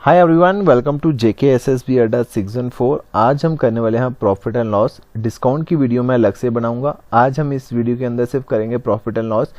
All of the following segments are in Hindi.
Hi everyone, welcome to JKSSB Adda 614। आज हम करने वाले हैं प्रॉफिट एंड लॉस। डिस्काउंट की वीडियो मैं अलग से बनाऊंगा। आज हम इस वीडियो के अंदर सिर्फ करेंगे प्रॉफिट एंड लॉस,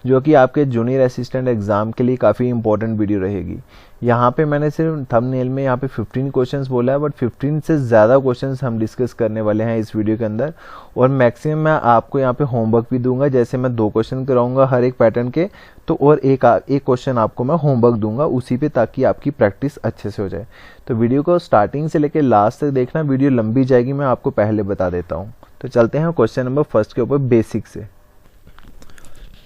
जो कि आपके जूनियर असिस्टेंट एग्जाम के लिए काफ़ी इंपॉर्टेंट वीडियो रहेगी। यहाँ पे मैंने सिर्फ थंबनेल में यहाँ पे 15 क्वेश्चंस बोला है, बट 15 से ज़्यादा क्वेश्चंस हम डिस्कस करने वाले हैं इस वीडियो के अंदर। और मैक्सिमम मैं आपको यहाँ पे होमवर्क भी दूंगा, जैसे मैं 2 क्वेश्चन कराऊंगा हर एक पैटर्न के, तो और एक क्वेश्चन आपको मैं होमवर्क दूंगा उसी पे, ताकि आपकी प्रैक्टिस अच्छे से हो जाए। तो वीडियो को स्टार्टिंग से लेकर लास्ट तक देखना, वीडियो लंबी जाएगी, मैं आपको पहले बता देता हूँ। तो चलते हैं क्वेश्चन नंबर फर्स्ट के ऊपर, बेसिक से।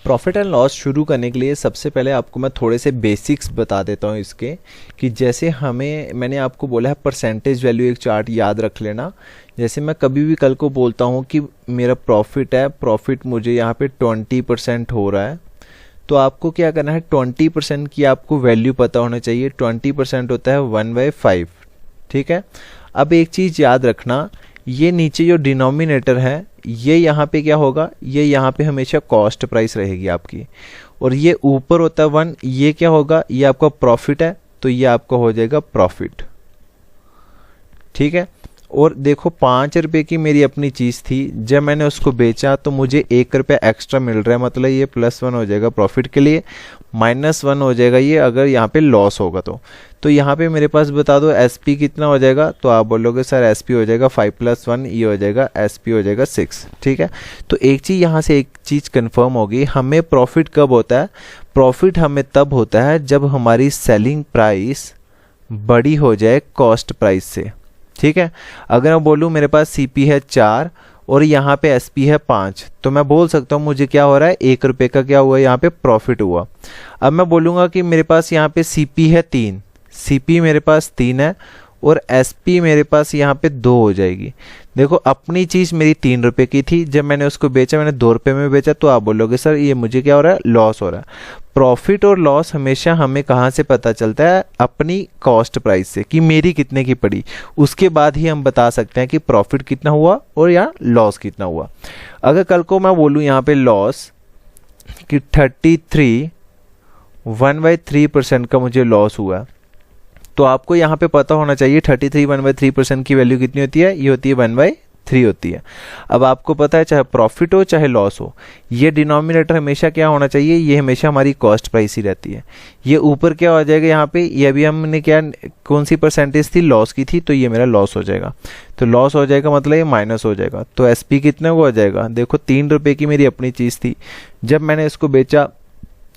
प्रॉफिट एंड लॉस शुरू करने के लिए सबसे पहले आपको मैं थोड़े से बेसिक्स बता देता हूँ इसके, कि जैसे मैंने आपको बोला है परसेंटेज वैल्यू एक चार्ट याद रख लेना। जैसे मैं कभी भी कल को बोलता हूँ कि मेरा प्रॉफिट है, प्रॉफिट मुझे यहाँ पे 20% हो रहा है, तो आपको क्या करना है, 20% की आपको वैल्यू पता होना चाहिए। 20% होता है 1/5, ठीक है। अब एक चीज़ याद रखना, ये नीचे जो डिनोमिनेटर है, ये यहाँ पे क्या होगा, ये यहाँ पे हमेशा कॉस्ट प्राइस रहेगी आपकी, और ये ऊपर होता है 1, ये क्या होगा, ये आपका प्रॉफिट है, तो ये आपका हो जाएगा प्रॉफिट, ठीक है। और देखो 5 रुपये की मेरी अपनी चीज़ थी, जब मैंने उसको बेचा तो मुझे 1 रुपया एक्स्ट्रा मिल रहा है, मतलब ये +1 हो जाएगा प्रॉफिट के लिए, -1 हो जाएगा ये अगर यहाँ पे लॉस होगा तो यहाँ पे मेरे पास बता दो SP कितना हो जाएगा, तो आप बोलोगे सर SP हो जाएगा 5 + 1, ये हो जाएगा SP हो जाएगा 6, ठीक है। तो एक चीज़ यहाँ से एक चीज़ कंफर्म होगी, हमें प्रॉफिट कब होता है, प्रॉफिट हमें तब होता है जब हमारी सेलिंग प्राइस बड़ी हो जाए कॉस्ट प्राइस से, ठीक है। अगर मैं बोलूँ मेरे पास CP है 4 और यहाँ पे SP है 5, तो मैं बोल सकता हूँ मुझे क्या हो रहा है, 1 रुपये का क्या हुआ, यहाँ पे प्रॉफिट हुआ। अब मैं बोलूँगा कि मेरे पास यहाँ पे CP है 3, CP मेरे पास 3 है और SP मेरे पास यहाँ पे 2 हो जाएगी। देखो अपनी चीज़ मेरी 3 रुपये की थी, जब मैंने उसको बेचा, मैंने 2 रुपये में बेचा, तो आप बोलोगे सर ये मुझे क्या हो रहा है, लॉस हो रहा है। प्रॉफिट और लॉस हमेशा हमें कहाँ से पता चलता है, अपनी कॉस्ट प्राइस से, कि मेरी कितने की पड़ी, उसके बाद ही हम बता सकते हैं कि प्रॉफिट कितना हुआ और या लॉस कितना हुआ। अगर कल को मैं बोलूँ यहाँ पे लॉस कि 33 1/3% का मुझे लॉस हुआ, तो आपको यहाँ पे पता होना चाहिए 33 1/3% की वैल्यू कितनी होती है, ये होती है 1/3 होती है। अब आपको पता है चाहे प्रॉफिट हो चाहे लॉस हो, ये डिनोमिनेटर हमेशा क्या होना चाहिए, ये हमेशा हमारी कॉस्ट प्राइस ही रहती है। ये ऊपर क्या हो जाएगा, यहाँ पे ये अभी हमने क्या, कौन सी परसेंटेज थी, लॉस की थी, तो ये मेरा लॉस हो जाएगा। तो लॉस हो जाएगा मतलब ये माइनस हो जाएगा, तो SP कितने को हो जाएगा, देखो 3 रुपये की मेरी अपनी चीज़ थी, जब मैंने इसको बेचा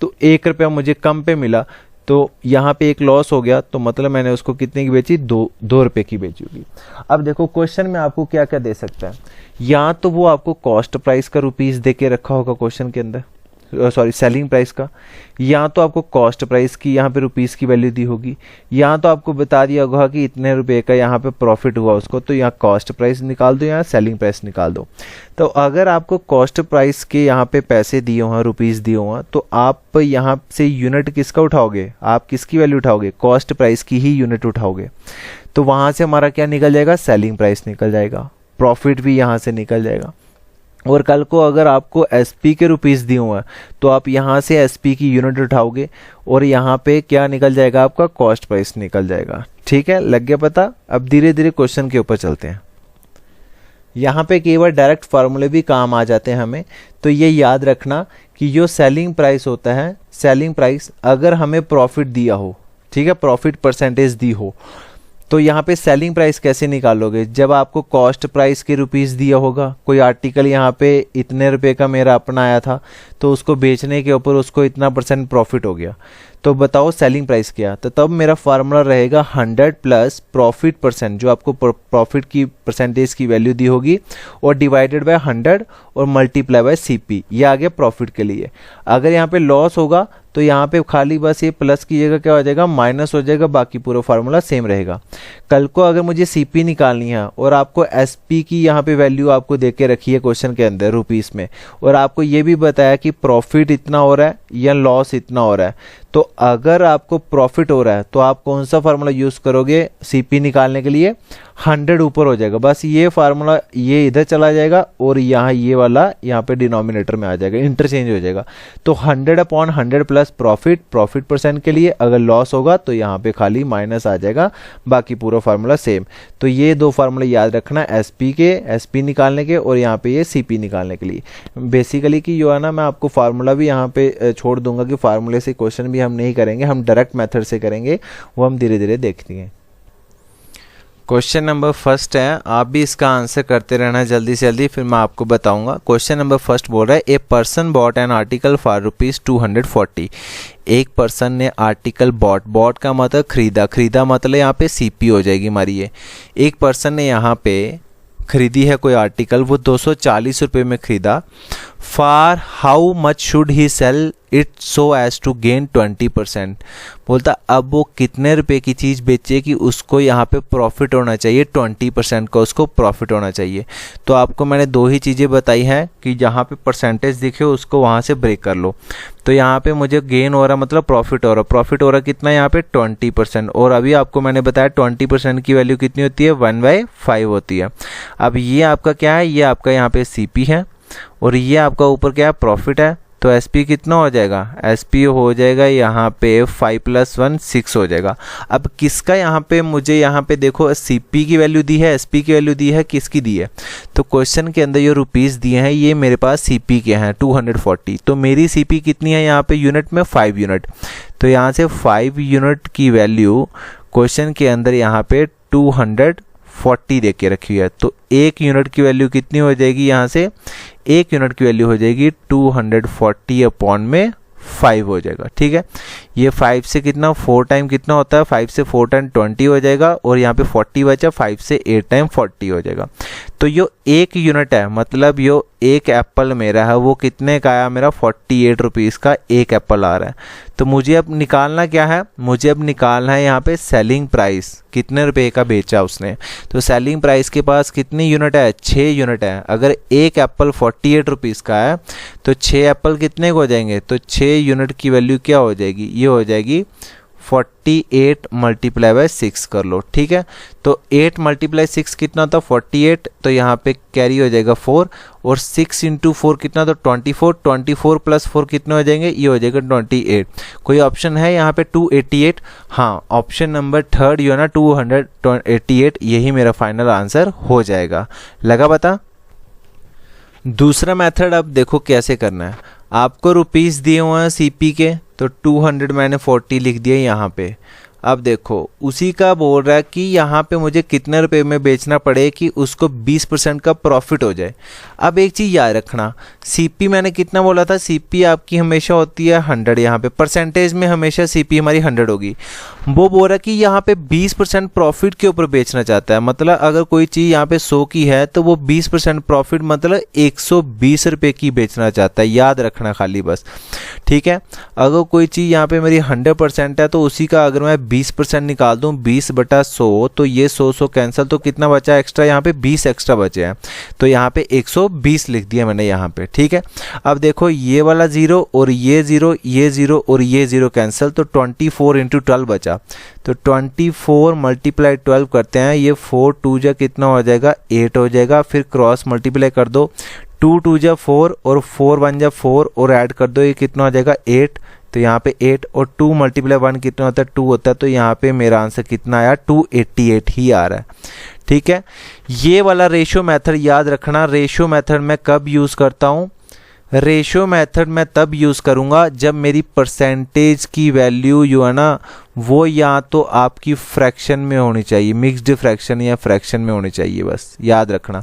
तो 1 रुपया मुझे कम पे मिला, तो यहाँ पे एक लॉस हो गया, तो मतलब मैंने उसको कितने की बेची, 2 रुपये की बेची होगी। अब देखो क्वेश्चन में आपको क्या क्या दे सकता है, या तो वो आपको कॉस्ट प्राइस का रुपीस दे के रखा होगा क्वेश्चन के अंदर, सॉरी सेलिंग प्राइस का, या तो आपको कॉस्ट प्राइस की यहाँ पे रुपीस की वैल्यू दी होगी, या तो आपको बता दिया होगा कि इतने रुपए का यहाँ पे प्रॉफिट हुआ उसको, तो यहाँ कॉस्ट प्राइस निकाल दो, यहाँ सेलिंग प्राइस निकाल दो। तो अगर आपको कॉस्ट प्राइस के यहाँ पे पैसे दिए हुए हैं, रुपीस दिए हुए हैं, तो आप यहाँ से यूनिट किसका उठाओगे, आप किसकी वैल्यू उठाओगे, कॉस्ट प्राइस की ही यूनिट उठाओगे। तो वहाँ से हमारा क्या निकल जाएगा, सेलिंग प्राइस निकल जाएगा, प्रॉफिट भी यहाँ से निकल जाएगा। और कल को अगर आपको SP के रुपीस दिए हुए हैं, तो आप यहाँ से SP की यूनिट उठाओगे और यहाँ पे क्या निकल जाएगा, आपका कॉस्ट प्राइस निकल जाएगा, ठीक है। लग गया पता। अब धीरे धीरे क्वेश्चन के ऊपर चलते हैं। यहाँ पे केवल डायरेक्ट फार्मूले भी काम आ जाते हैं हमें, तो ये याद रखना कि जो सेलिंग प्राइस होता है, सेलिंग प्राइस अगर हमें प्रॉफिट दिया हो, ठीक है, प्रॉफिट परसेंटेज दी हो, तो यहाँ पे सेलिंग प्राइस कैसे निकालोगे, जब आपको कॉस्ट प्राइस के रुपीस दिया होगा, कोई आर्टिकल यहाँ पे इतने रुपए का मेरा अपना आया था, तो उसको बेचने के ऊपर उसको इतना % प्रॉफिट हो गया, तो बताओ सेलिंग प्राइस क्या, तो तब मेरा फार्मूला रहेगा 100 प्लस प्रॉफिट %, जो आपको प्रॉफिट की परसेंटेज की वैल्यू दी होगी, और डिवाइडेड बाय 100 और मल्टीप्लाई बाय CP, ये आ गया प्रॉफिट के लिए। अगर यहाँ पे लॉस होगा तो यहाँ पे खाली बस ये प्लस की जगह क्या हो जाएगा, माइनस हो जाएगा, बाकी पूरा फार्मूला सेम रहेगा। कल को अगर मुझे CP निकालनी है और आपको SP की यहाँ पे वैल्यू आपको दे के रखी है क्वेश्चन के अंदर रुपीस में, और आपको ये भी बताया कि प्रॉफिट इतना हो रहा है या लॉस इतना हो रहा है, तो अगर आपको प्रॉफिट हो रहा है तो आप कौन सा फार्मूला यूज करोगे CP निकालने के लिए, 100 ऊपर हो जाएगा, बस ये फार्मूला ये इधर चला जाएगा और यहाँ ये वाला यहाँ पे डिनोमिनेटर में आ जाएगा, इंटरचेंज हो जाएगा। तो 100/100 प्लस प्रॉफिट परसेंट के लिए, अगर लॉस होगा तो यहाँ पे खाली माइनस आ जाएगा, बाकी पूरा फार्मूला सेम। तो ये दो फार्मूला याद रखना, एसपी निकालने के और यहाँ पे ये सीपी निकालने के लिए। बेसिकली कि जो है ना, मैं आपको फार्मूला भी यहाँ पे छोड़ दूंगा कि फार्मूले से क्वेश्चन भी हम नहीं करेंगे, हम डायरेक्ट मेथड से करेंगे, वो हम धीरे धीरे देखेंगे। क्वेश्चन नंबर फर्स्ट है, आप भी इसका आंसर करते रहना जल्दी से जल्दी, फिर मैं आपको बताऊंगा। क्वेश्चन नंबर फर्स्ट बोल रहा है, a person bot an article for ₹240। एक पर्सन ने आर्टिकल बॉट का मतलब खरीदा मतलब यहाँ पे सीपी हो जाएगी हमारी। ये एक पर्सन ने यहाँ पे खरीदी है कोई आर्टिकल, वो 240 रुपये में खरीदा। For how much should he sell it so as to gain 20%। बोलता अब वो कितने रुपए की चीज़ बेचे कि उसको यहाँ पे प्रॉफिट होना चाहिए, 20% का उसको प्रॉफिट होना चाहिए। तो आपको मैंने दो ही चीज़ें बताई हैं कि जहाँ पे परसेंटेज दिखे उसको वहाँ से ब्रेक कर लो। तो यहाँ पे मुझे गेन हो रहा मतलब प्रॉफिट हो रहा कितना यहाँ पे 20%, और अभी आपको मैंने बताया 20% की वैल्यू कितनी होती है, 1/5 होती है। अब ये आपका क्या है, ये आपका यहाँ पे सीपी है और ये आपका ऊपर क्या है, प्रॉफिट है। तो एसपी कितना हो जाएगा, एसपी हो जाएगा यहाँ पे 5 + 1 6 हो जाएगा। अब किसका यहाँ पे, मुझे यहाँ पे देखो सीपी की वैल्यू दी है, एसपी की वैल्यू दी है, किसकी दी है, तो क्वेश्चन के अंदर जो रुपीस दिए हैं ये मेरे पास सीपी के हैं 240। तो मेरी सीपी कितनी है यहाँ पे यूनिट में, 5 यूनिट। तो यहाँ से 5 यूनिट की वैल्यू क्वेश्चन के अंदर यहाँ पे 240 दे के रखी है। तो एक यूनिट की वैल्यू कितनी हो जाएगी, यहाँ से एक यूनिट की वैल्यू हो जाएगी 240/5 हो जाएगा। ठीक है, ये 5 से कितना 4 टाइम कितना होता है, 5 से 4 टाइम 20 हो जाएगा, और यहाँ पे 40 बचा, 5 से 8 टाइम 40 हो जाएगा। तो यो एक यूनिट है, मतलब यो एक एप्पल मेरा है, वो कितने का आया मेरा, 48 रुपीज़ का एक एप्पल आ रहा है। तो मुझे अब निकालना क्या है, मुझे अब निकालना है यहाँ पे सेलिंग प्राइस, कितने रुपए का बेचा उसने। तो सेलिंग प्राइस के पास कितनी यूनिट है, 6 यूनिट है। अगर एक एप्पल 48 रुपीज़ का है तो 6 एप्पल कितने को हो जाएंगे, तो 6 यूनिट की वैल्यू क्या हो जाएगी, ये हो जाएगी 48 × 6 कर लो। ठीक है, तो 8 × 6 कितना होता है 48, तो यहाँ पे कैरी हो जाएगा 4, और 6 × 4 कितना, तो 24 + 4 कितने हो जाएंगे, ये हो जाएगा 28। कोई ऑप्शन है यहाँ पे 288, हाँ ऑप्शन नंबर थर्ड जो है ना 288, यही मेरा फाइनल आंसर हो जाएगा। लगा पता। दूसरा मेथड अब देखो कैसे करना है। आपको रुपीस दिए हुए हैं सीपी के, तो 200 मैंने 40 लिख दिया यहाँ पे। अब देखो उसी का बोल रहा है कि यहाँ पे मुझे कितने रुपए में बेचना पड़े कि उसको 20% का प्रॉफिट हो जाए। अब एक चीज़ याद रखना, सीपी मैंने कितना बोला था, सीपी आपकी हमेशा होती है 100, यहाँ पे परसेंटेज में हमेशा सीपी हमारी 100 होगी। वो बोल रहा है कि यहाँ पे 20% प्रॉफिट के ऊपर बेचना चाहता है, मतलब अगर कोई चीज़ यहाँ पे 100 की है तो वो 20% प्रॉफिट मतलब 120 रुपये की बेचना चाहता है, याद रखना खाली बस। ठीक है, अगर कोई चीज़ यहाँ पे मेरी 100% है तो उसी का अगर मैं 20% निकाल दूं 20/100, तो ये 100 कैंसिल, तो कितना बचा एक्स्ट्रा, यहाँ पे 20 एक्स्ट्रा बचे हैं, तो यहाँ पे 120 लिख दिया मैंने यहाँ पे। ठीक है, अब देखो ये वाला 0 और ये 0, ये 0 और ये 0 कैंसिल, तो 24 × 12 बचा। तो 24 × 12 करते हैं, ये 4 2 जा कितना हो जाएगा 8 हो जाएगा, फिर क्रॉस मल्टीप्लाई कर दो, 2 2 जा 4 और 4 1 जा 4 और ऐड कर दो, ये कितना हो जाएगा 8। तो यहाँ पे 8 और 2 × 1 कितना होता है 2 होता है, तो यहाँ पे मेरा आंसर कितना आया 288 ही आ रहा है। ठीक है, ये वाला रेशियो मेथड याद रखना। रेशियो मेथड मैं कब यूज़ करता हूँ, रेशियो मेथड मैं तब यूज़ करूँगा जब मेरी परसेंटेज की वैल्यू जो है ना वो या तो आपकी फ्रैक्शन में होनी चाहिए, मिक्स्ड फ्रैक्शन या फ्रैक्शन में होनी चाहिए, बस याद रखना।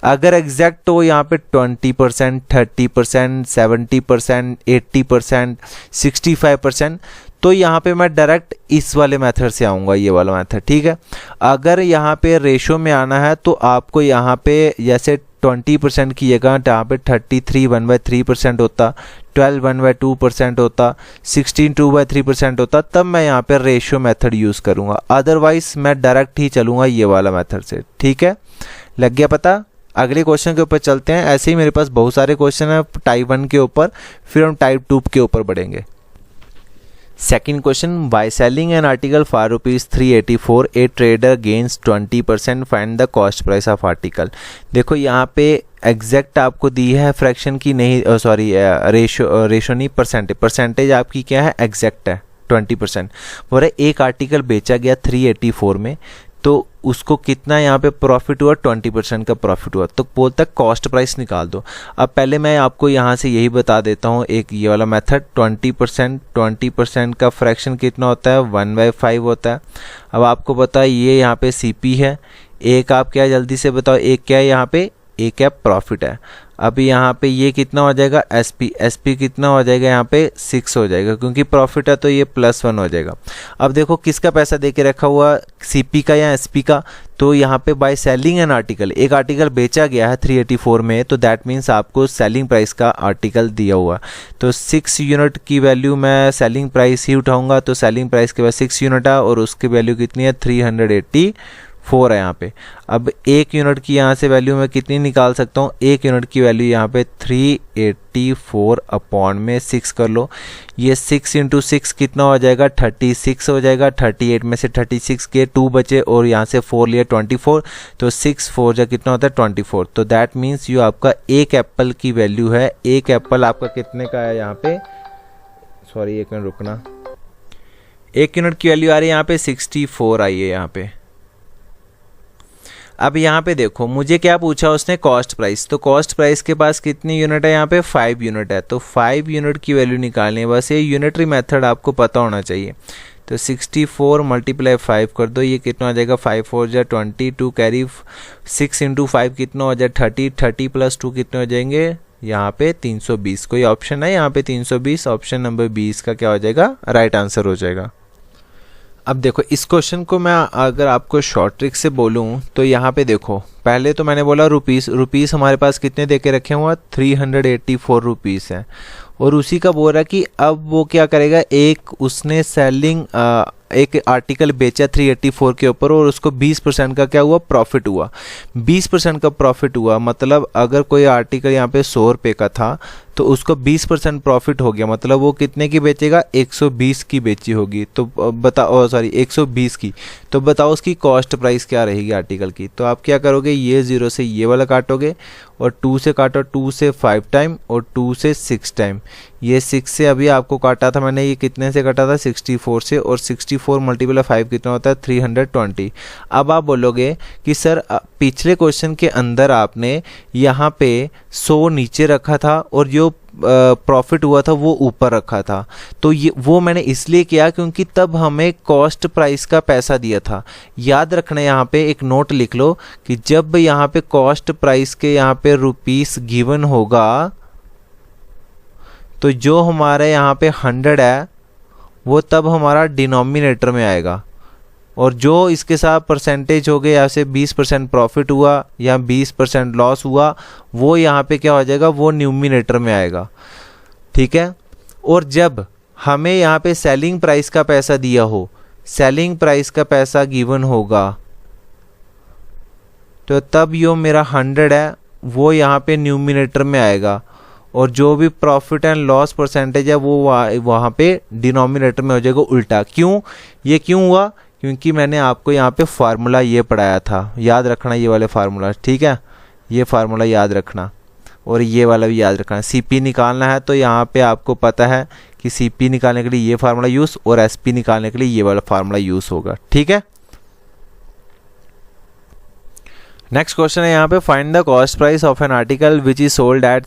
अगर एग्जैक्ट हो यहाँ पे 20%, 30%, 70%, 80%, 65%, तो यहाँ पे मैं डायरेक्ट इस वाले मेथड से आऊँगा, ये वाला मेथड। ठीक है, अगर यहाँ पे रेशो में आना है तो आपको यहाँ पे जैसे 20% की जगह यहाँ पे 33 1/3% होता, 12 1/2% होता, 16 2/3% होता, तब मैं यहाँ पे रेशियो मेथड यूज़ करूँगा। अदरवाइज मैं डायरेक्ट ही चलूँगा ये वाला मेथड से। ठीक है, लग गया पता। अगले क्वेश्चन के ऊपर चलते हैं। ऐसे ही मेरे पास बहुत सारे क्वेश्चन हैं टाइप 1 के ऊपर, फिर हम टाइप 2 के ऊपर बढ़ेंगे। Second question, by selling an article for ₹384 A trader gains 20%, find the cost price of article. देखो यहाँ पे एग्जैक्ट आपको दी है फ्रैक्शन की नहीं, सॉरी रेशो नहीं, परसेंटेज आपकी क्या है, एग्जैक्ट है 20%। बोल रहे एक आर्टिकल बेचा गया 384 में, तो उसको कितना यहाँ पे प्रॉफिट हुआ, 20% का प्रॉफिट हुआ, तो बोलता है कॉस्ट प्राइस निकाल दो। अब पहले मैं आपको यहाँ से यही बता देता हूँ, एक ये वाला मेथड 20% का फ्रैक्शन कितना होता है, 1/5 होता है। अब आपको पता है ये यहाँ पे CP है, एक आप क्या जल्दी से बताओ, एक क्या है यहाँ पे, एक क्या प्रॉफिट है। अब यहाँ पे ये कितना हो जाएगा, SP कितना हो जाएगा, यहाँ पे 6 हो जाएगा, क्योंकि प्रॉफिट है तो ये +1 हो जाएगा। अब देखो किसका पैसा दे के रखा हुआ, CP का या SP का, तो यहाँ पे बाय सेलिंग एन आर्टिकल, एक आर्टिकल बेचा गया है 384 में, तो दैट मीन्स आपको सेलिंग प्राइस का आर्टिकल दिया हुआ। तो 6 यूनिट की वैल्यू मैं सेलिंग प्राइस ही उठाऊंगा, तो सेलिंग प्राइस के बाद 6 यूनिट है और उसकी वैल्यू कितनी है, 384 है यहाँ पे। अब एक यूनिट की यहाँ से वैल्यू मैं कितनी निकाल सकता हूँ, एक यूनिट की वैल्यू यहाँ पे 384 अपॉन में 6 कर लो, ये 6 × 6 कितना हो जाएगा, 36 हो जाएगा। 38 में से 36 के 2 बचे और यहाँ से 4 लिया 24, तो 6 4 जा कितना होता है 24। तो दैट मीन्स ये आपका एक एप्पल की वैल्यू है, एक एप्पल आपका कितने का है यहाँ पे, सॉरी एक मिनट रुकना, एक यूनिट की वैल्यू आ रही है यहाँ पे 64 आई है यहाँ पे। अब यहाँ पे देखो मुझे क्या पूछा उसने, कॉस्ट प्राइस, तो कॉस्ट प्राइस के पास कितनी यूनिट है, यहाँ पे 5 यूनिट है, तो 5 यूनिट की वैल्यू निकालनी है। बस ये यूनिटरी मेथड आपको पता होना चाहिए। तो 64 × 5 कर दो, ये कितना हो जाएगा, 5 4 जा 20, 2 कैरी 6 × 5 कितना हो जाए 30, 30 + 2 कितने हो जाएंगे यहाँ पे 320। कोई ऑप्शन है यहाँ पे 320, ऑप्शन नंबर 20 का क्या हो जाएगा, राइट आंसर हो जाएगा। अब देखो इस क्वेश्चन को मैं अगर आपको शॉर्ट ट्रिक से बोलूं तो यहाँ पे देखो, पहले तो मैंने बोला रुपीस हमारे पास कितने दे के रखे हुआ, 384 रुपीस है, और उसी का बोल रहा कि अब वो क्या करेगा, एक उसने सेलिंग एक आर्टिकल बेचा 384 के ऊपर और उसको 20% का क्या हुआ, प्रॉफिट हुआ। 20% का प्रॉफिट हुआ मतलब अगर कोई आर्टिकल यहाँ पे 100 रुपये का था तो उसको 20% प्रॉफिट हो गया, मतलब वो कितने की बेचेगा, 120 की बेची होगी। तो बताओ, सॉरी 120 की, तो बताओ उसकी कॉस्ट प्राइस क्या रहेगी आर्टिकल की। तो आप क्या करोगे, ये 0 से ये वाला काटोगे और 2 से काटो, 2 से 5 टाइम और 2 से 6 टाइम। ये 6 से अभी आपको काटा था मैंने, ये कितने से काटा था, 64 से, और 64 × 5 कितना होता है, 320। अब आप बोलोगे कि सर पिछले क्वेश्चन के अंदर आपने यहाँ पे 100 नीचे रखा था और जो प्रॉफिट हुआ था वो ऊपर रखा था, तो ये वो मैंने इसलिए किया क्योंकि तब हमें कॉस्ट प्राइस का पैसा दिया था। याद रखना, यहाँ पे एक नोट लिख लो कि जब यहाँ पे कॉस्ट प्राइस के यहाँ पे रुपीस गिवन होगा तो जो हमारे यहाँ पे 100 है वो तब हमारा डिनोमिनेटर में आएगा, और जो इसके साथ परसेंटेज हो गए, यहाँ से 20% प्रॉफिट हुआ या 20% लॉस हुआ, वो यहाँ पे क्या हो जाएगा, वो न्यूमिनेटर में आएगा। ठीक है, और जब हमें यहाँ पे सेलिंग प्राइस का पैसा दिया हो, सेलिंग प्राइस का पैसा गिवन होगा, तो तब यो मेरा 100 है वो यहाँ पे न्यूमिनेटर में आएगा, और जो भी प्रॉफिट एंड लॉस परसेंटेज है वो वहाँ पे डिनोमिनेटर में हो जाएगा उल्टा। क्यों, ये क्यों हुआ, क्योंकि मैंने आपको यहाँ पे फार्मूला ये पढ़ाया था, याद रखना ये वाले फार्मूला। ठीक है, ये फार्मूला याद रखना और ये वाला भी याद रखना। CP निकालना है तो यहाँ पे आपको पता है कि CP निकालने के लिए ये फार्मूला यूज़ और SP निकालने के लिए ये वाला फार्मूला यूज़ होगा। ठीक है, नेक्स्ट क्वेश्चन है यहाँ पे, find the cost price of an article which is sold at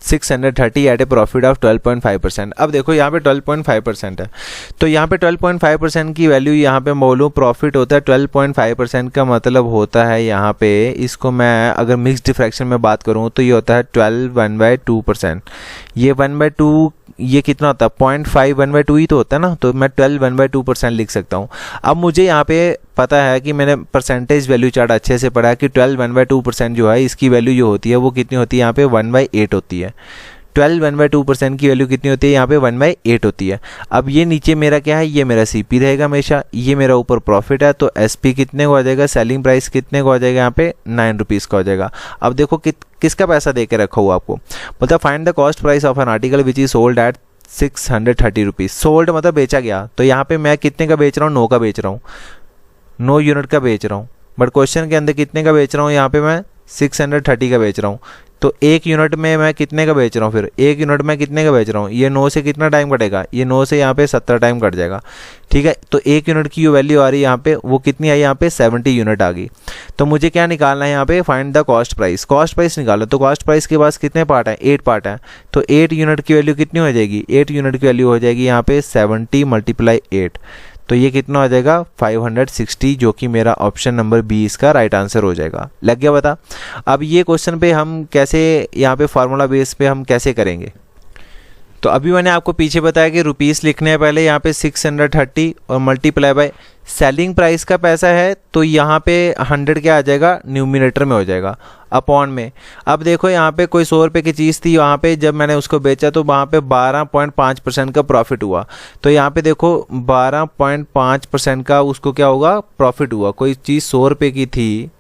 630 at a profit of 12.5%। अब देखो यहाँ पे 12.5% है, तो यहाँ पे 12.5% की वैल्यू यहाँ पे बोलूँ प्रॉफिट होता है 12.5% का मतलब होता है यहाँ पे, इसको मैं अगर मिक्स डिफ्रैक्शन में बात करूँ तो ये होता है 12/1/2%। ये 1/2 ये कितना होता है, 0.5 1/2 ही तो होता है ना, तो मैं 12 1/2% लिख सकता हूँ। अब मुझे यहाँ पे पता है कि मैंने परसेंटेज वैल्यू चार्ट अच्छे से पढ़ा है कि 12 1/2% जो है इसकी वैल्यू जो होती है वो कितनी होती है, यहाँ पे 1/8 होती है। 12 1/2% की वैल्यू कितनी होती है, यहाँ पे 1/8 होती है। अब ये नीचे मेरा क्या है, ये मेरा CP रहेगा हमेशा, ये मेरा ऊपर प्रॉफिट है, तो SP कितने को आ जाएगा, सेलिंग प्राइस कितने को आ जाएगा, यहाँ पे 9 रुपीज़ का हो जाएगा। अब देखो किसका पैसा दे के रखा हुआ आपको, बोलता है find the cost price of an article which is sold at 630 rupees. Sold मतलब बेचा गया, तो यहाँ पे मैं कितने का बेच रहा हूँ, 9 का बेच रहा हूँ, 9 यूनिट का बेच रहा हूँ। बट क्वेश्चन के अंदर कितने का बेच रहा हूँ, यहाँ पे मैं 630 का बेच रहा हूँ। तो एक यूनिट में मैं कितने का बेच रहा हूँ, फिर एक यूनिट में कितने का बेच रहा हूँ, ये 9 से कितना टाइम कटेगा, ये 9 से यहाँ पे 70 टाइम कट जाएगा। ठीक है, तो एक यूनिट की जो वैल्यू आ रही है यहाँ पे वो कितनी आई, यहाँ पे 70 यूनिट आ गई। तो मुझे क्या निकालना है यहाँ पे, find the cost price. Cost price निकालो, तो कॉस्ट प्राइस के पास कितने पार्ट है, 8 पार्ट है। तो 8 यूनिट की वैल्यू कितनी हो जाएगी, 8 यूनिट की वैल्यू हो जाएगी यहाँ पे 70 × 8। तो ये कितना हो जाएगा 560, जो कि मेरा ऑप्शन नंबर बी इसका राइट आंसर हो जाएगा। लग गया पता। अब ये क्वेश्चन पे हम कैसे, यहाँ पे फार्मूला बेस पे हम कैसे करेंगे। तो अभी मैंने आपको पीछे बताया कि रुपीस लिखने हैं पहले, यहाँ पे 630 और मल्टीप्लाई बाय सेलिंग प्राइस का पैसा है, तो यहाँ पे 100 क्या आ जाएगा, न्यूमिनेटर में हो जाएगा, अपॉन में। अब देखो यहाँ पे कोई 100 रुपये की चीज़ थी, वहाँ पे जब मैंने उसको बेचा तो वहाँ पे 12.5% का प्रॉफिट हुआ। तो यहाँ पे देखो 12.5% का उसको क्या होगा, प्रॉफिट हुआ। कोई चीज़ 100 रुपये की थी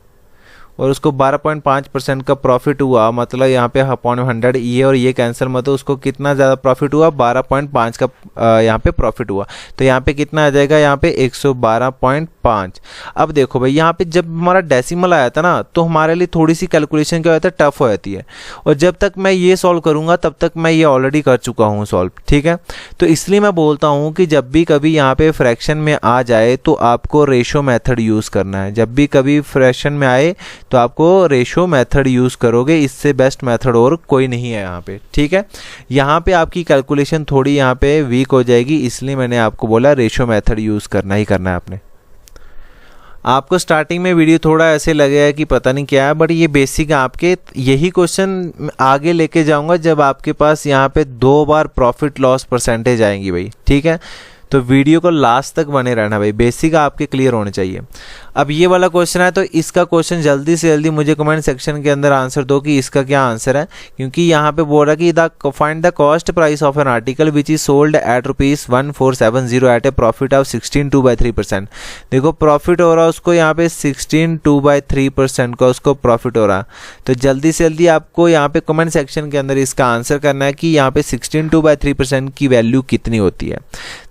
और उसको 12.5% का प्रॉफिट हुआ, मतलब यहाँ पे अपॉन 100, ये और ये कैंसिल, मतलब उसको कितना ज़्यादा प्रॉफिट हुआ, 12.5 का यहाँ पे प्रॉफिट हुआ। तो यहाँ पे कितना आ जाएगा, यहाँ पे 112.5। अब देखो भाई, यहाँ पे जब हमारा डेसिमल आया था ना, तो हमारे लिए थोड़ी सी कैलकुलेशन क्या होता है, टफ हो जाती है। और जब तक मैं ये सॉल्व करूँगा तब तक मैं ये ऑलरेडी कर चुका हूँ सॉल्व। ठीक है, तो इसलिए मैं बोलता हूँ कि जब भी कभी यहाँ पे फ्रैक्शन में आ जाए तो आपको रेशो मेथड यूज़ करना है। जब भी कभी फ्रैक्शन में आए तो आपको रेशो मेथड यूज़ करोगे, इससे बेस्ट मेथड और कोई नहीं है यहाँ पे। ठीक है, यहाँ पे आपकी कैलकुलेशन थोड़ी यहाँ पे वीक हो जाएगी, इसलिए मैंने आपको बोला रेशो मेथड यूज़ करना ही करना है आपने। आपको स्टार्टिंग में वीडियो थोड़ा ऐसे लगेगा कि पता नहीं क्या है, बट ये बेसिक आपके, यही क्वेश्चन आगे लेके जाऊंगा जब आपके पास यहाँ पे 2 बार प्रॉफिट लॉस परसेंटेज आएंगी भाई। ठीक है, तो वीडियो को लास्ट तक बने रहना भाई, बेसिक आपके क्लियर होने चाहिए। अब ये वाला क्वेश्चन है, तो इसका क्वेश्चन जल्दी से जल्दी मुझे कमेंट सेक्शन के अंदर आंसर दो कि इसका क्या आंसर है, क्योंकि यहाँ पे बोल रहा है कि find the cost price of an article which is sold at ₹1470 at a profit of 16.2/3%। देखो प्रॉफिट हो रहा है उसको यहाँ पे 16.2/3% का उसको प्रॉफिट हो रहा है। तो जल्दी से जल्दी आपको यहाँ पे कमेंट सेक्शन के अंदर इसका आंसर करना है कि यहाँ पे 16.2/3% की वैल्यू कितनी होती है।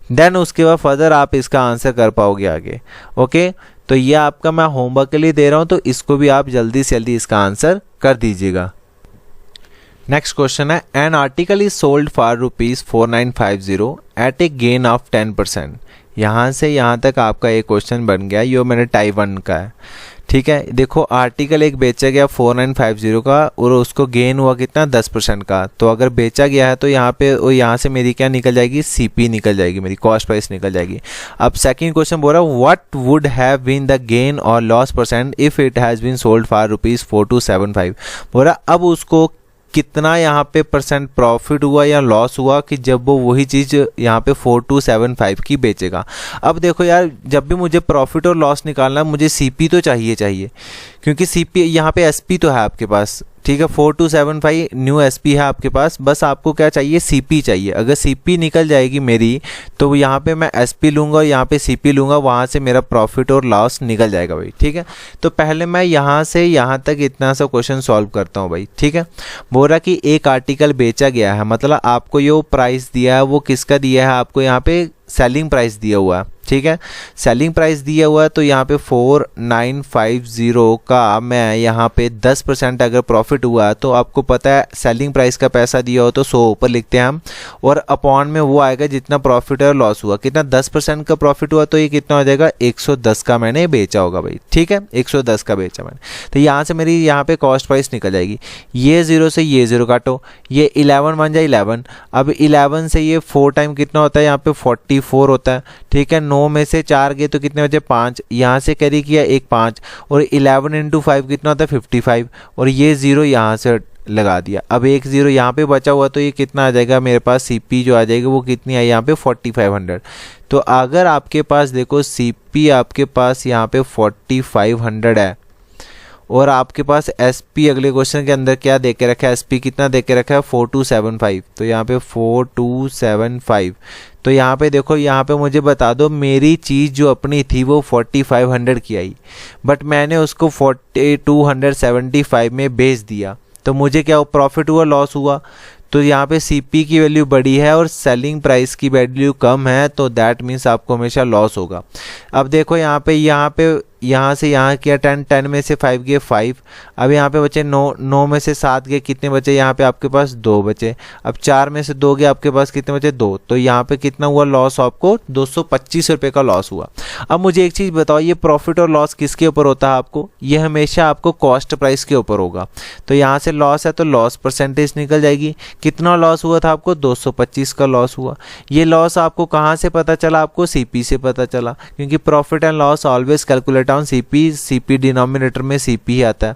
देन उसके बाद फर्दर आप इसका आंसर कर पाओगे आगे। ओके, तो ये आपका मैं होमवर्क के लिए दे रहा हूँ, तो इसको भी आप जल्दी से जल्दी इसका आंसर कर दीजिएगा। नेक्स्ट क्वेश्चन है, an article is sold for ₹4950 at a gain of 10%। यहाँ से यहाँ तक आपका एक क्वेश्चन बन गया, ये मैंने टाइप 1 का है। ठीक है, देखो आर्टिकल एक बेचा गया 4950 का और उसको गेन हुआ कितना, 10% का। तो अगर बेचा गया है तो यहाँ पे और यहाँ से मेरी क्या निकल जाएगी, सीपी निकल जाएगी, मेरी कॉस्ट प्राइस निकल जाएगी। अब सेकंड क्वेश्चन बोल रहा है, what would have been the gain और loss percent if it has been sold for ₹4275। बोल रहा अब उसको कितना यहाँ पे परसेंट प्रॉफिट हुआ या लॉस हुआ कि जब वो वही चीज़ यहाँ पे 4275 की बेचेगा। अब देखो यार, जब भी मुझे प्रॉफिट और लॉस निकालना है मुझे सीपी तो चाहिए, क्योंकि सीपी यहाँ पे एसपी तो है आपके पास। ठीक है, 4275 न्यू एसपी है आपके पास, बस आपको क्या चाहिए, सीपी चाहिए। अगर सीपी निकल जाएगी मेरी तो यहाँ पे मैं एसपी लूँगा और यहाँ पे सीपी लूँगा, वहाँ से मेरा प्रॉफिट और लॉस निकल जाएगा भाई। ठीक है, तो पहले मैं यहाँ से यहाँ तक इतना सा क्वेश्चन सॉल्व करता हूँ भाई। ठीक है, बोल रहा कि एक आर्टिकल बेचा गया है, मतलब आपको जो प्राइस दिया है वो किसका दिया है, आपको यहाँ पे सेलिंग प्राइस दिया हुआ है। ठीक है, सेलिंग प्राइस दिया हुआ है, तो यहाँ पे 4950 का मैं यहाँ पे 10% अगर प्रॉफिट हुआ तो आपको पता है सेलिंग प्राइस का पैसा दिया हो तो 100 ऊपर लिखते हैं हम, और अपॉन में वो आएगा जितना प्रॉफिट है और लॉस हुआ, कितना 10% का प्रॉफिट हुआ तो ये कितना हो जाएगा, 110 का मैंने बेचा होगा भाई। ठीक है, 110 का बेचा मैंने, तो यहाँ से मेरी यहाँ पे कॉस्ट प्राइस निकल जाएगी। ये 0 से ये 0 काटो, ये 11 बन जाए 11। अब 11 से ये 4 टाइम कितना होता है, यहाँ पे 44 होता है। ठीक है, 9 में से 4 गए तो कितने बचे, 5। यहाँ से कैरी किया 1 5, और 11 × 5 कितना होता है, 55, और ये 0 यहाँ से लगा दिया। अब एक 0 यहाँ पे बचा हुआ, तो ये कितना आ जाएगा मेरे पास, सीपी जो आ जाएगी वो कितनी आई यहाँ पे 4500। तो अगर आपके पास देखो सीपी आपके पास यहाँ पे 4500 है और आपके पास एसपी अगले क्वेश्चन के अंदर क्या दे के रखा है, एसपी कितना दे के रखा है, 4275। तो यहाँ पे 4275, तो यहाँ पे देखो, यहाँ पे मुझे बता दो मेरी चीज़ जो अपनी थी वो 4500 की आई, बट मैंने उसको 4275 में बेच दिया, तो मुझे क्या प्रॉफिट हुआ लॉस हुआ, तो यहाँ पे सीपी की वैल्यू बड़ी है और सेलिंग प्राइस की वैल्यू कम है, तो दैट मीन्स आपको हमेशा लॉस होगा। अब देखो यहाँ पे यहाँ से यहाँ किया 10, 10 में से 5 गए 5, अब यहाँ पे बचे 9, 9 में से 7 गए, कितने बचे यहाँ पे आपके पास 2 बचे। अब 4 में से 2 गए, आपके पास कितने बचे 2, तो यहाँ पे कितना हुआ लॉस, आपको 225 रुपये का लॉस हुआ। अब मुझे एक चीज़ बताओ, ये प्रॉफिट और लॉस किसके ऊपर होता है आपको, ये हमेशा आपको कॉस्ट प्राइस के ऊपर होगा। तो यहाँ से लॉस है तो लॉस परसेंटेज निकल जाएगी। कितना लॉस हुआ था आपको, 225 का लॉस हुआ। ये लॉस आपको कहाँ से पता चला, आपको सीपी से पता चला, क्योंकि profit and loss always calculate on CP, CP denominator में सीपी ही आता है।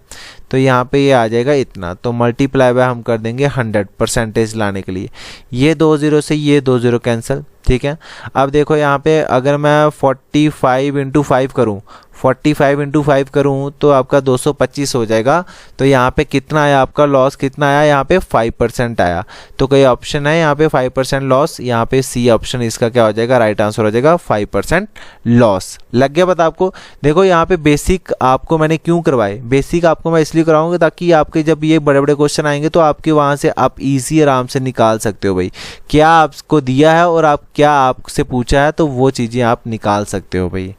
तो यहाँ पे ये आ जाएगा इतना, तो मल्टीप्लाई बाय हम कर देंगे 100 परसेंटेज लाने के लिए। ये 2 0 से ये 2 0 कैंसिल, ठीक है। अब देखो यहाँ पे अगर मैं 45 इंटू 5 करूँ, 45 इंटू 5 करूँ तो आपका 225 हो जाएगा। तो यहाँ पे कितना आया आपका लॉस, कितना आया यहाँ पे 5% आया। तो कोई ऑप्शन है यहाँ पे 5% लॉस, यहाँ पे सी ऑप्शन इसका क्या हो जाएगा, राइट आंसर हो जाएगा 5% लॉस। लग गया पता आपको। देखो यहाँ पे बेसिक आपको मैंने क्यों करवाए, बेसिक आपको मैं इसलिए कराऊंगा ताकि आपके जब ये बड़े बड़े क्वेश्चन आएंगे तो आपके वहाँ से आप ईजी आराम से निकाल सकते हो भाई, क्या आपको दिया है और आप क्या आपसे पूछा है, तो वो चीज़ें आप निकाल सकते हो भाई।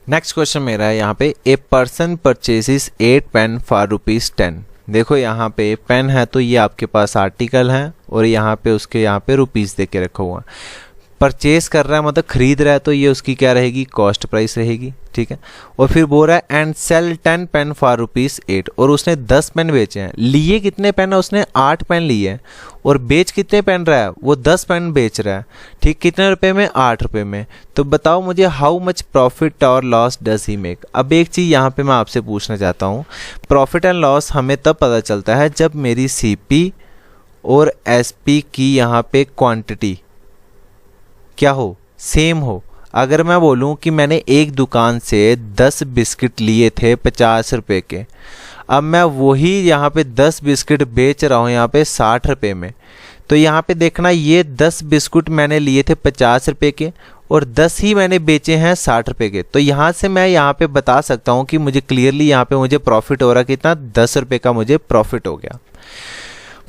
नेक्स्ट क्वेश्चन मेरा है यहाँ पे, a person purchases 8 pen for ₹10। देखो यहाँ पे पेन है तो ये आपके पास आर्टिकल है और यहाँ पे उसके यहाँ पे रुपीस दे के रखा हुआ है। परचेज कर रहा है मतलब खरीद रहा है, तो ये उसकी क्या रहेगी, कॉस्ट प्राइस रहेगी, ठीक है। और फिर बोल रहा है एंड सेल 10 पेन फॉर ₹8, और उसने 10 पेन बेचे हैं। लिए कितने पेन है, उसने 8 पेन लिए हैं, और बेच कितने पेन रहा है, वो 10 पेन बेच रहा है, ठीक। कितने रुपए में, 8 रुपए में। तो बताओ मुझे हाउ मच प्रॉफिट और लॉस डज ही मेक। अब एक चीज़ यहाँ पे मैं आपसे पूछना चाहता हूँ, प्रॉफिट एंड लॉस हमें तब पता चलता है जब मेरी सीपी और एसपी की यहाँ पे क्वांटिटी क्या हो, सेम हो। अगर मैं बोलूं कि मैंने एक दुकान से 10 बिस्किट लिए थे 50 रुपये के, अब मैं वही यहाँ पे 10 बिस्किट बेच रहा हूँ यहाँ पे 60 रुपये में, तो यहाँ पे देखना ये 10 बिस्कुट मैंने लिए थे 50 रुपये के और 10 ही मैंने बेचे हैं 60 रुपये के। तो यहाँ से मैं यहाँ पे बता सकता हूँ कि मुझे क्लियरली यहाँ पे मुझे प्रॉफिट हो रहा कितना, 10 रुपये का मुझे प्रॉफिट हो गया।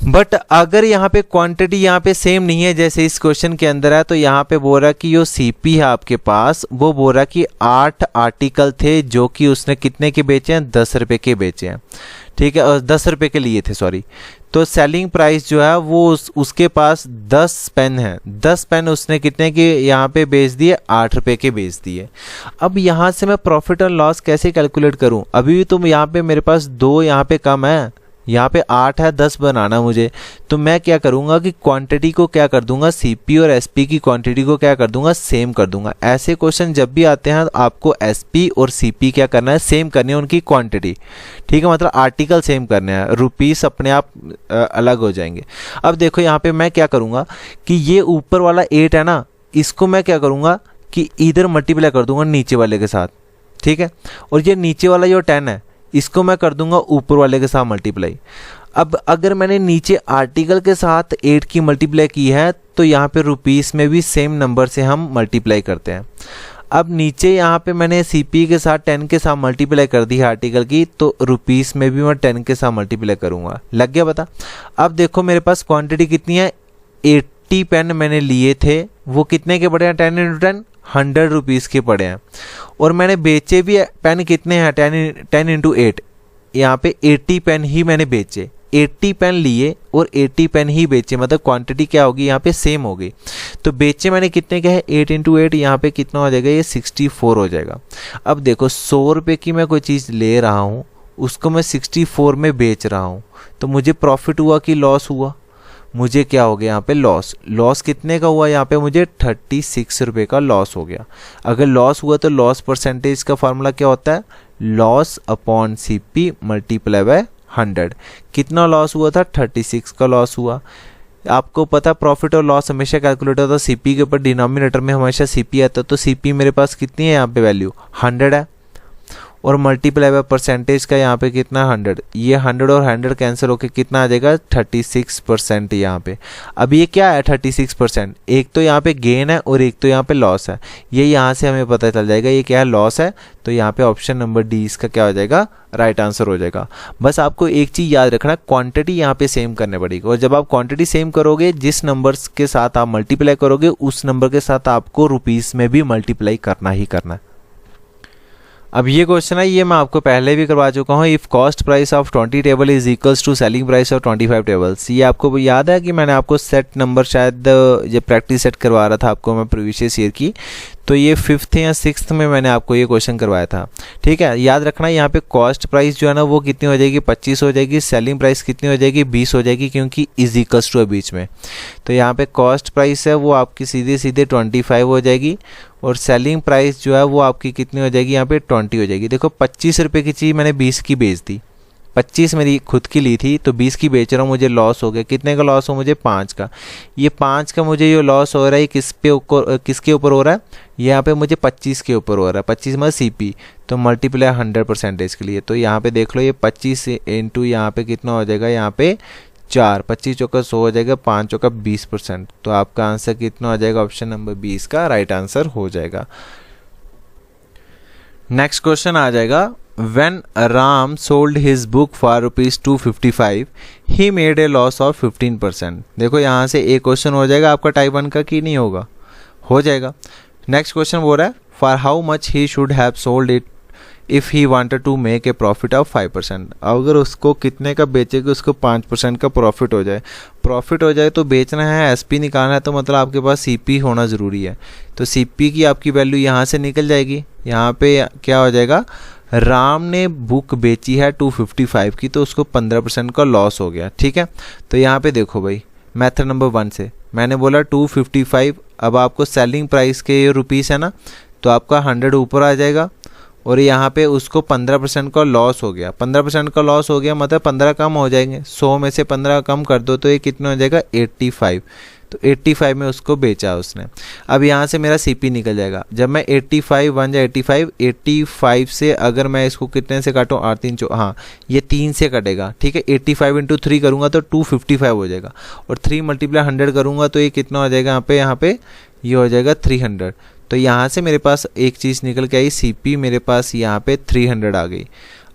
बट अगर यहाँ पे क्वांटिटी यहाँ पे सेम नहीं है जैसे इस क्वेश्चन के अंदर है, तो यहाँ पे बोल रहा कि जो सीपी है आपके पास, वो बोल रहा कि 8 आर्टिकल थे जो कि उसने कितने के बेचे हैं, 10 रुपये के बेचे हैं, ठीक है, और 10 रुपये के लिए थे, सॉरी। तो सेलिंग प्राइस जो है वो उसके पास 10 पेन है, 10 पेन उसने कितने के यहाँ पे बेच दिए, 8 रुपये के बेच दिए। अब यहाँ से मैं प्रॉफिट और लॉस कैसे कैलकुलेट करूँ, अभी भी तुम यहाँ पे मेरे पास 2 यहाँ पे कम है, यहाँ पे 8 है, 10 बनाना मुझे, तो मैं क्या करूँगा कि क्वांटिटी को क्या कर दूंगा, सीपी और एसपी की क्वांटिटी को क्या कर दूंगा, सेम कर दूंगा। ऐसे क्वेश्चन जब भी आते हैं आपको एसपी और सीपी क्या करना है, सेम करनी है उनकी क्वांटिटी, ठीक है, मतलब आर्टिकल सेम करने हैं, रुपीस अपने आप अलग हो जाएंगे। अब देखो यहाँ पे मैं क्या करूँगा कि ये ऊपर वाला 8 है ना, इसको मैं क्या करूँगा कि इधर मल्टीप्लाई कर दूंगा नीचे वाले के साथ, ठीक है, और ये नीचे वाला जो 10 है इसको मैं कर दूंगा ऊपर वाले के साथ मल्टीप्लाई। अब अगर मैंने नीचे आर्टिकल के साथ 8 की मल्टीप्लाई की है तो यहाँ पे रुपीस में भी सेम नंबर से हम मल्टीप्लाई करते हैं। अब नीचे यहाँ पे मैंने सीपी के साथ 10 के साथ मल्टीप्लाई कर दी है आर्टिकल की, तो रुपीस में भी मैं 10 के साथ मल्टीप्लाई करूँगा। लग गया पता। अब देखो मेरे पास क्वान्टिटी कितनी है, 80 पेन मैंने लिए थे, वो कितने के पड़े हैं, 10 × 10 100 रुपीज़ के पड़े हैं, और मैंने बेचे भी पेन कितने हैं, 10 × 8, यहाँ पे 80 पेन ही मैंने बेचे, 80 पेन लिए और 80 पेन ही बेचे, मतलब क्वांटिटी क्या होगी यहाँ पे सेम हो गई। तो बेचे मैंने कितने के हैं, 8 × 8, यहाँ पे कितना हो जाएगा, ये 64 हो जाएगा। अब देखो 100 रुपये की मैं कोई चीज़ ले रहा हूँ, उसको मैं 64 में बेच रहा हूँ, तो मुझे प्रॉफिट हुआ कि लॉस हुआ, मुझे क्या हो गया यहाँ पे लॉस। लॉस कितने का हुआ यहाँ पे, मुझे 36 रुपये का लॉस हो गया। अगर लॉस हुआ तो लॉस परसेंटेज का फार्मूला क्या होता है, loss upon CP multiply by 100। कितना लॉस हुआ था, 36 का लॉस हुआ। आपको पता प्रॉफिट और लॉस हमेशा कैलकुलेट होता है सीपी के ऊपर, डिनोमिनेटर में हमेशा सीपी आता है, तो सीपी मेरे पास कितनी है यहाँ पे वैल्यू 100 है, और मल्टीप्लाई बाय परसेंटेज का यहाँ पे कितना 100, ये 100 और 100 कैंसिल होके कितना आ जाएगा 36% यहाँ पे। अब ये क्या है 36%, एक तो यहाँ पे गेन है और एक तो यहाँ पे लॉस है, ये यहाँ से हमें पता चल जाएगा ये क्या है, लॉस है। तो यहाँ पे ऑप्शन नंबर डी इसका क्या हो जाएगा, राइट आंसर हो जाएगा। बस आपको एक चीज़ याद रखना, क्वांटिटी यहाँ पे सेम करने पड़ेगी, और जब आप क्वांटिटी सेम करोगे जिस नंबर्स के साथ आप मल्टीप्लाई करोगे उस नंबर के साथ आपको रुपीस में भी मल्टीप्लाई करना ही करना है। अब ये क्वेश्चन है, ये मैं आपको पहले भी करवा चुका हूँ। If cost price of 20 table is equals to selling price of 25 tables, ये आपको याद है कि मैंने आपको सेट नंबर शायद ये प्रैक्टिस सेट करवा रहा था आपको मैं प्रीवियस ईयर की, तो ये 5th या 6th में मैंने आपको ये क्वेश्चन करवाया था। ठीक है, याद रखना यहाँ पे कॉस्ट प्राइस जो है ना वो कितनी हो जाएगी 25 हो जाएगी, सेलिंग प्राइस कितनी हो जाएगी 20 हो जाएगी, क्योंकि इज इक्वल्स टू है बीच में। तो यहाँ पे कॉस्ट प्राइस है वो आपकी सीधे सीधे 25 हो जाएगी, और सेलिंग प्राइस जो है वो आपकी कितनी हो जाएगी यहाँ पे 20 हो जाएगी। देखो 25 रुपये की चीज़ मैंने 20 की बेच दी, 25 मेरी खुद की ली थी तो 20 की बेच रहा हूँ, मुझे लॉस हो गया। कितने का लॉस हो, मुझे 5 का। ये 5 का मुझे ये लॉस हो रहा है किसके ऊपर हो रहा है, यहाँ पे मुझे 25 के ऊपर हो रहा है, 25 मतलब सीपी, तो मल्टीप्लाई 100% के लिए। तो यहाँ पे देख लो ये 25 इंटू यहाँ पे कितना हो जाएगा, यहाँ पे 4, 25 चौका 100 हो जाएगा, 5 चौका 20%। तो आपका आंसर कितना हो जाएगा, ऑप्शन नंबर 20 का राइट आंसर हो जाएगा। नेक्स्ट क्वेश्चन आ जाएगा, when Ram sold his book for ₹255 he made a loss of 15%। देखो यहाँ से एक क्वेश्चन हो जाएगा आपका टाइप 1 का, कि नहीं होगा, हो जाएगा। नेक्स्ट क्वेश्चन बोल रहा है, for how much he should have sold it if he wanted to make a profit of 5%। अगर उसको कितने का बेचेगा उसको 5% का प्रॉफिट हो जाए, प्रॉफिट हो जाए तो बेचना है, एसपी निकालना है, तो मतलब आपके पास सीपी होना ज़रूरी है। तो सीपी की आपकी वैल्यू यहाँ से निकल जाएगी, यहाँ पे क्या हो जाएगा, राम ने बुक बेची है 255 की, तो उसको 15% का लॉस हो गया। ठीक है, तो यहाँ पे देखो भाई मेथड नंबर 1 से मैंने बोला 255, अब आपको सेलिंग प्राइस के ये रुपीस है ना, तो आपका 100 ऊपर आ जाएगा, और यहाँ पे उसको 15% का लॉस हो गया। 15% का लॉस हो गया मतलब 15 कम हो जाएंगे, 100 में से 15 कम कर दो तो ये कितना हो जाएगा 85। तो 85 में उसको बेचा उसने। अब यहाँ से मेरा सीपी निकल जाएगा, जब मैं 85 बन जाए 85 से अगर मैं इसको कितने से काटूँ 8 3 हाँ ये 3 से कटेगा। ठीक है, 85 इंटू 3 करूँगा तो 255 हो जाएगा, और 3 मल्टीप्लाई 100 करूँगा तो ये कितना हो जाएगा, यहाँ पे ये हो जाएगा 300। तो यहाँ से मेरे पास एक चीज़ निकल के आई, सीपी मेरे पास यहाँ पे 300 आ गई।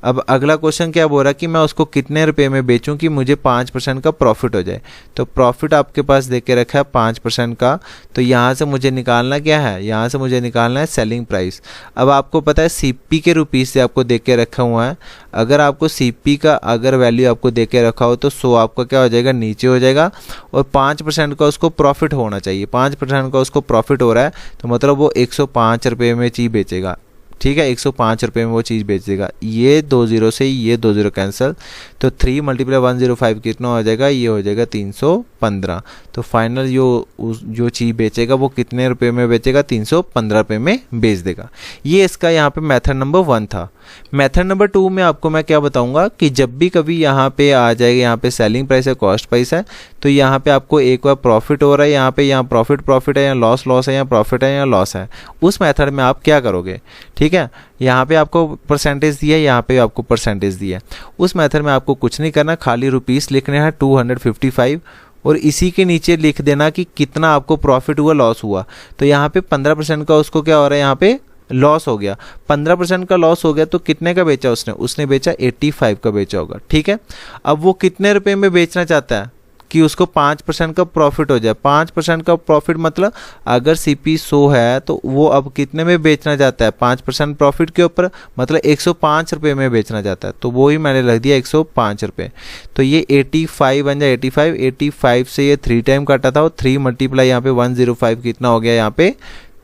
अब अगला क्वेश्चन क्या बोल रहा है कि मैं उसको कितने रुपए में बेचूं कि मुझे 5% का प्रॉफिट हो जाए। तो प्रॉफिट आपके पास देख के रखा है 5% का, तो यहाँ से मुझे निकालना क्या है, यहाँ से मुझे निकालना है सेलिंग प्राइस। अब आपको पता है सीपी के रुपीस से आपको देख के रखा हुआ है, अगर आपको सीपी का अगर वैल्यू आपको देख के रखा हो तो 100 आपका क्या हो जाएगा, नीचे हो जाएगा, और 5% का उसको प्रॉफिट होना चाहिए। 5% का उसको प्रॉफिट हो रहा है तो मतलब वो 105 रुपये में चीज़ बेचेगा। ठीक है, 105 रुपये में वो चीज़ बेच देगा। ये 20 से ये 20 कैंसिल, तो 3 मल्टीप्लाई 105 कितना हो जाएगा, ये हो जाएगा 315। तो फाइनल जो चीज़ बेचेगा वो कितने रुपए में बेचेगा, 315 रुपये में बेच देगा। ये इसका यहाँ पे मेथड नंबर 1 था। मेथड नंबर 2 में आपको मैं क्या बताऊंगा कि जब भी कभी यहाँ पे आ जाएगा, यहाँ पे सेलिंग प्राइस है कॉस्ट प्राइस है, तो यहाँ पे आपको एक बार प्रॉफिट हो रहा है, यहाँ पे यहाँ प्रॉफिट है, या लॉस है, या प्रॉफिट है या लॉस है, उस मेथड में आप क्या करोगे। ठीक है, यहाँ पे आपको परसेंटेज दिया है, यहाँ पे आपको परसेंटेज दिया है, उस मेथड में आपको कुछ नहीं करना, खाली रुपीस लिखने हैं 255, और इसी के नीचे लिख देना कि कितना आपको प्रॉफिट हुआ लॉस हुआ। तो यहाँ पे 15% का उसको क्या हो रहा है, यहाँ पे लॉस हो गया। 15% का लॉस हो गया तो कितने का बेचा उसने बेचा 85 का बेचा होगा। ठीक है, अब वो कितने रुपए में बेचना चाहता है कि उसको 5% का प्रॉफिट हो जाए। 5% का प्रॉफिट मतलब अगर सीपी 100 है तो वो अब कितने में बेचना चाहता है, 5% प्रॉफिट के ऊपर, मतलब 105 रुपये में बेचना चाहता है, तो वो ही मैंने रख दिया 105 रुपये। तो ये 85 बन जाए 85 से ये 3 टाइम काटा था, और 3 मल्टीप्लाई यहाँ पे 105 कितना हो गया, यहाँ पे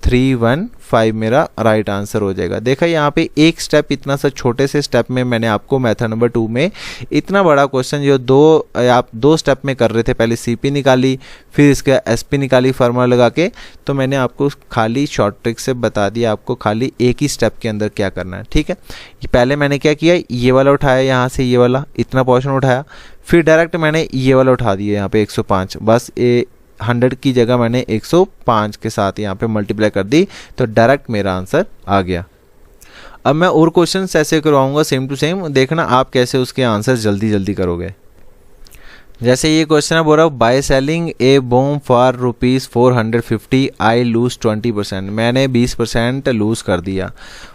315 मेरा राइट आंसर हो जाएगा। देखा यहाँ पे एक स्टेप, इतना सा छोटे से स्टेप में मैंने आपको मेथड नंबर 2 में इतना बड़ा क्वेश्चन जो आप दो स्टेप में कर रहे थे, पहले सीपी निकाली फिर इसका एसपी निकाली फार्मूला लगा के, तो मैंने आपको खाली शॉर्ट ट्रिक से बता दिया आपको खाली एक ही स्टेप के अंदर क्या करना है। ठीक है, पहले मैंने क्या किया, ये वाला उठाया, यहाँ से ये वाला इतना पोर्शन उठाया, फिर डायरेक्ट मैंने ये वाला उठा दिया यहाँ पे 105, बस 100 की जगह मैंने 105 के साथ यहाँ पे मल्टीप्लाई कर दी, तो डायरेक्ट मेरा आंसर आ गया। अब मैं और क्वेश्चन ऐसे करवाऊंगा सेम टू सेम, देखना आप कैसे उसके आंसर जल्दी जल्दी करोगे। जैसे ये क्वेश्चन है, बोल रहा हूँ by selling a bomb for ₹450 I lose 20%, मैंने 20% लूज कर दिया।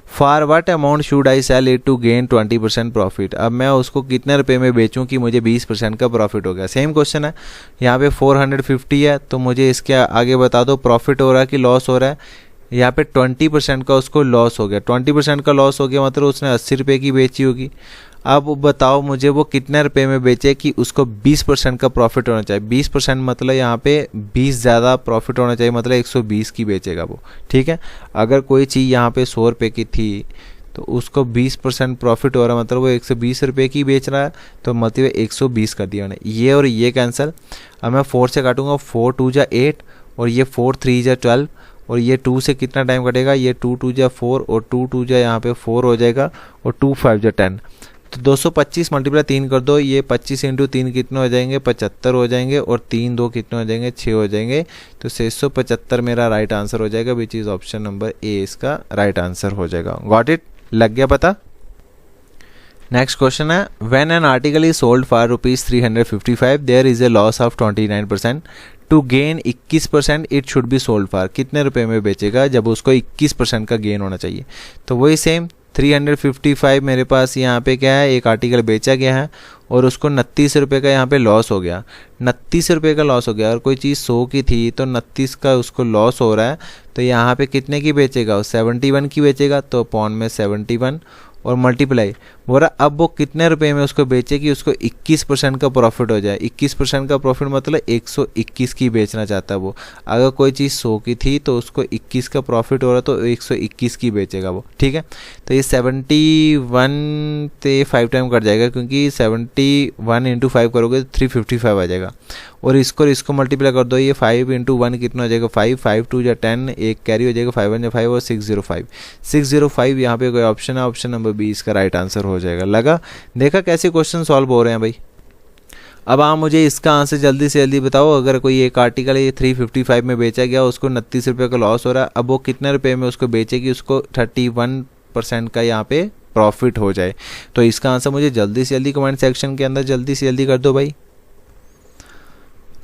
For what amount should I sell it to gain 20% profit, अब मैं उसको कितने रुपए में बेचूं कि मुझे 20% का प्रॉफिट हो गया। सेम क्वेश्चन है, यहाँ पे 450 है, तो मुझे इसके आगे बता दो प्रॉफिट हो रहा है कि लॉस हो रहा है। यहाँ पे 20% का उसको लॉस हो गया, 20% का लॉस हो गया मतलब उसने 80 रुपये की बेची होगी। अब बताओ मुझे वो कितने रुपए में बेचे कि उसको 20% का प्रॉफिट होना चाहिए। 20% मतलब यहाँ पे 20 ज़्यादा प्रॉफिट होना चाहिए, मतलब 120 की बेचेगा वो, ठीक है। अगर कोई चीज़ यहाँ पे 100 रुपये की थी तो उसको 20% प्रॉफिट हो रहा है, मतलब वो 120 रुपये की बेच रहा है, तो मतलब 120 कर दिया मैंने। ये और ये कैंसिल, अब मैं 4 से काटूंगा, 4 2 जा 8 और ये 4 3 जा 12 और ये 2 से कितना टाइम कटेगा, ये 2 2 जा 4 और 2 2 जा यहाँ पे 4 हो जाएगा और 2 5 जा 10, तो 225 मल्टीप्लाई 3 कर दो, ये 25 इंटू 3 कितने हो जाएंगे, 75 हो जाएंगे और 3 2 कितने हो जाएंगे, 6 हो जाएंगे, तो 675 मेरा राइट आंसर हो जाएगा, विच इज़ ऑप्शन नंबर ए इसका राइट आंसर हो जाएगा। गॉट इट, लग गया पता। नेक्स्ट क्वेश्चन है, when an article is sold for ₹355 there is a loss of 29%, to gain 21% it should be sold for, कितने रुपए में बेचेगा जब उसको 21% का गेन होना चाहिए। तो वही सेम 355 मेरे पास यहाँ पे क्या है, एक आर्टिकल बेचा गया है और उसको 29 रुपये का यहाँ पे लॉस हो गया, 29 रुपये का लॉस हो गया। और कोई चीज़ 100 की थी तो 29 का उसको लॉस हो रहा है, तो यहाँ पे कितने की बेचेगा, 71 की बेचेगा, तो अपॉन में 71 और मल्टीप्लाई बोल रहा अब वो कितने रुपए में उसको बेचे कि उसको 21% का प्रॉफिट हो जाए। 21% का प्रॉफिट मतलब 121 की बेचना चाहता है वो। अगर कोई चीज़ 100 की थी तो उसको 21 का प्रॉफिट हो रहा तो 121 की बेचेगा वो, ठीक है। तो ये 71 से 5 टाइम कट जाएगा, क्योंकि 71 इंटू 5 करोगे तो 355 आ जाएगा, और इसको मल्टीप्लाई कर दो, ये 5 इंटू 1 कितना हो जाएगा 5, 5 2 या 10, एक कैरी हो जाएगा, 5 1 या 5 और 605 यहाँ पे कोई ऑप्शन है, ऑप्शन नंबर बी इसका राइट आंसर हो जाएगा। लगा, देखा कैसे क्वेश्चन सॉल्व हो रहे हैं भाई। अब आप मुझे इसका आंसर जल्दी से जल्दी बताओ, अगर कोई एक आर्टिकल ये 355 में बेचा गया, उसको 29 रुपये का लॉस हो रहा है, अब वो कितने रुपए में उसको बेचेगी, उसको 31% का यहाँ पे प्रॉफिट हो जाए। तो इसका आंसर मुझे जल्दी से जल्दी कमेंट सेक्शन के अंदर जल्दी से जल्दी कर दो भाई।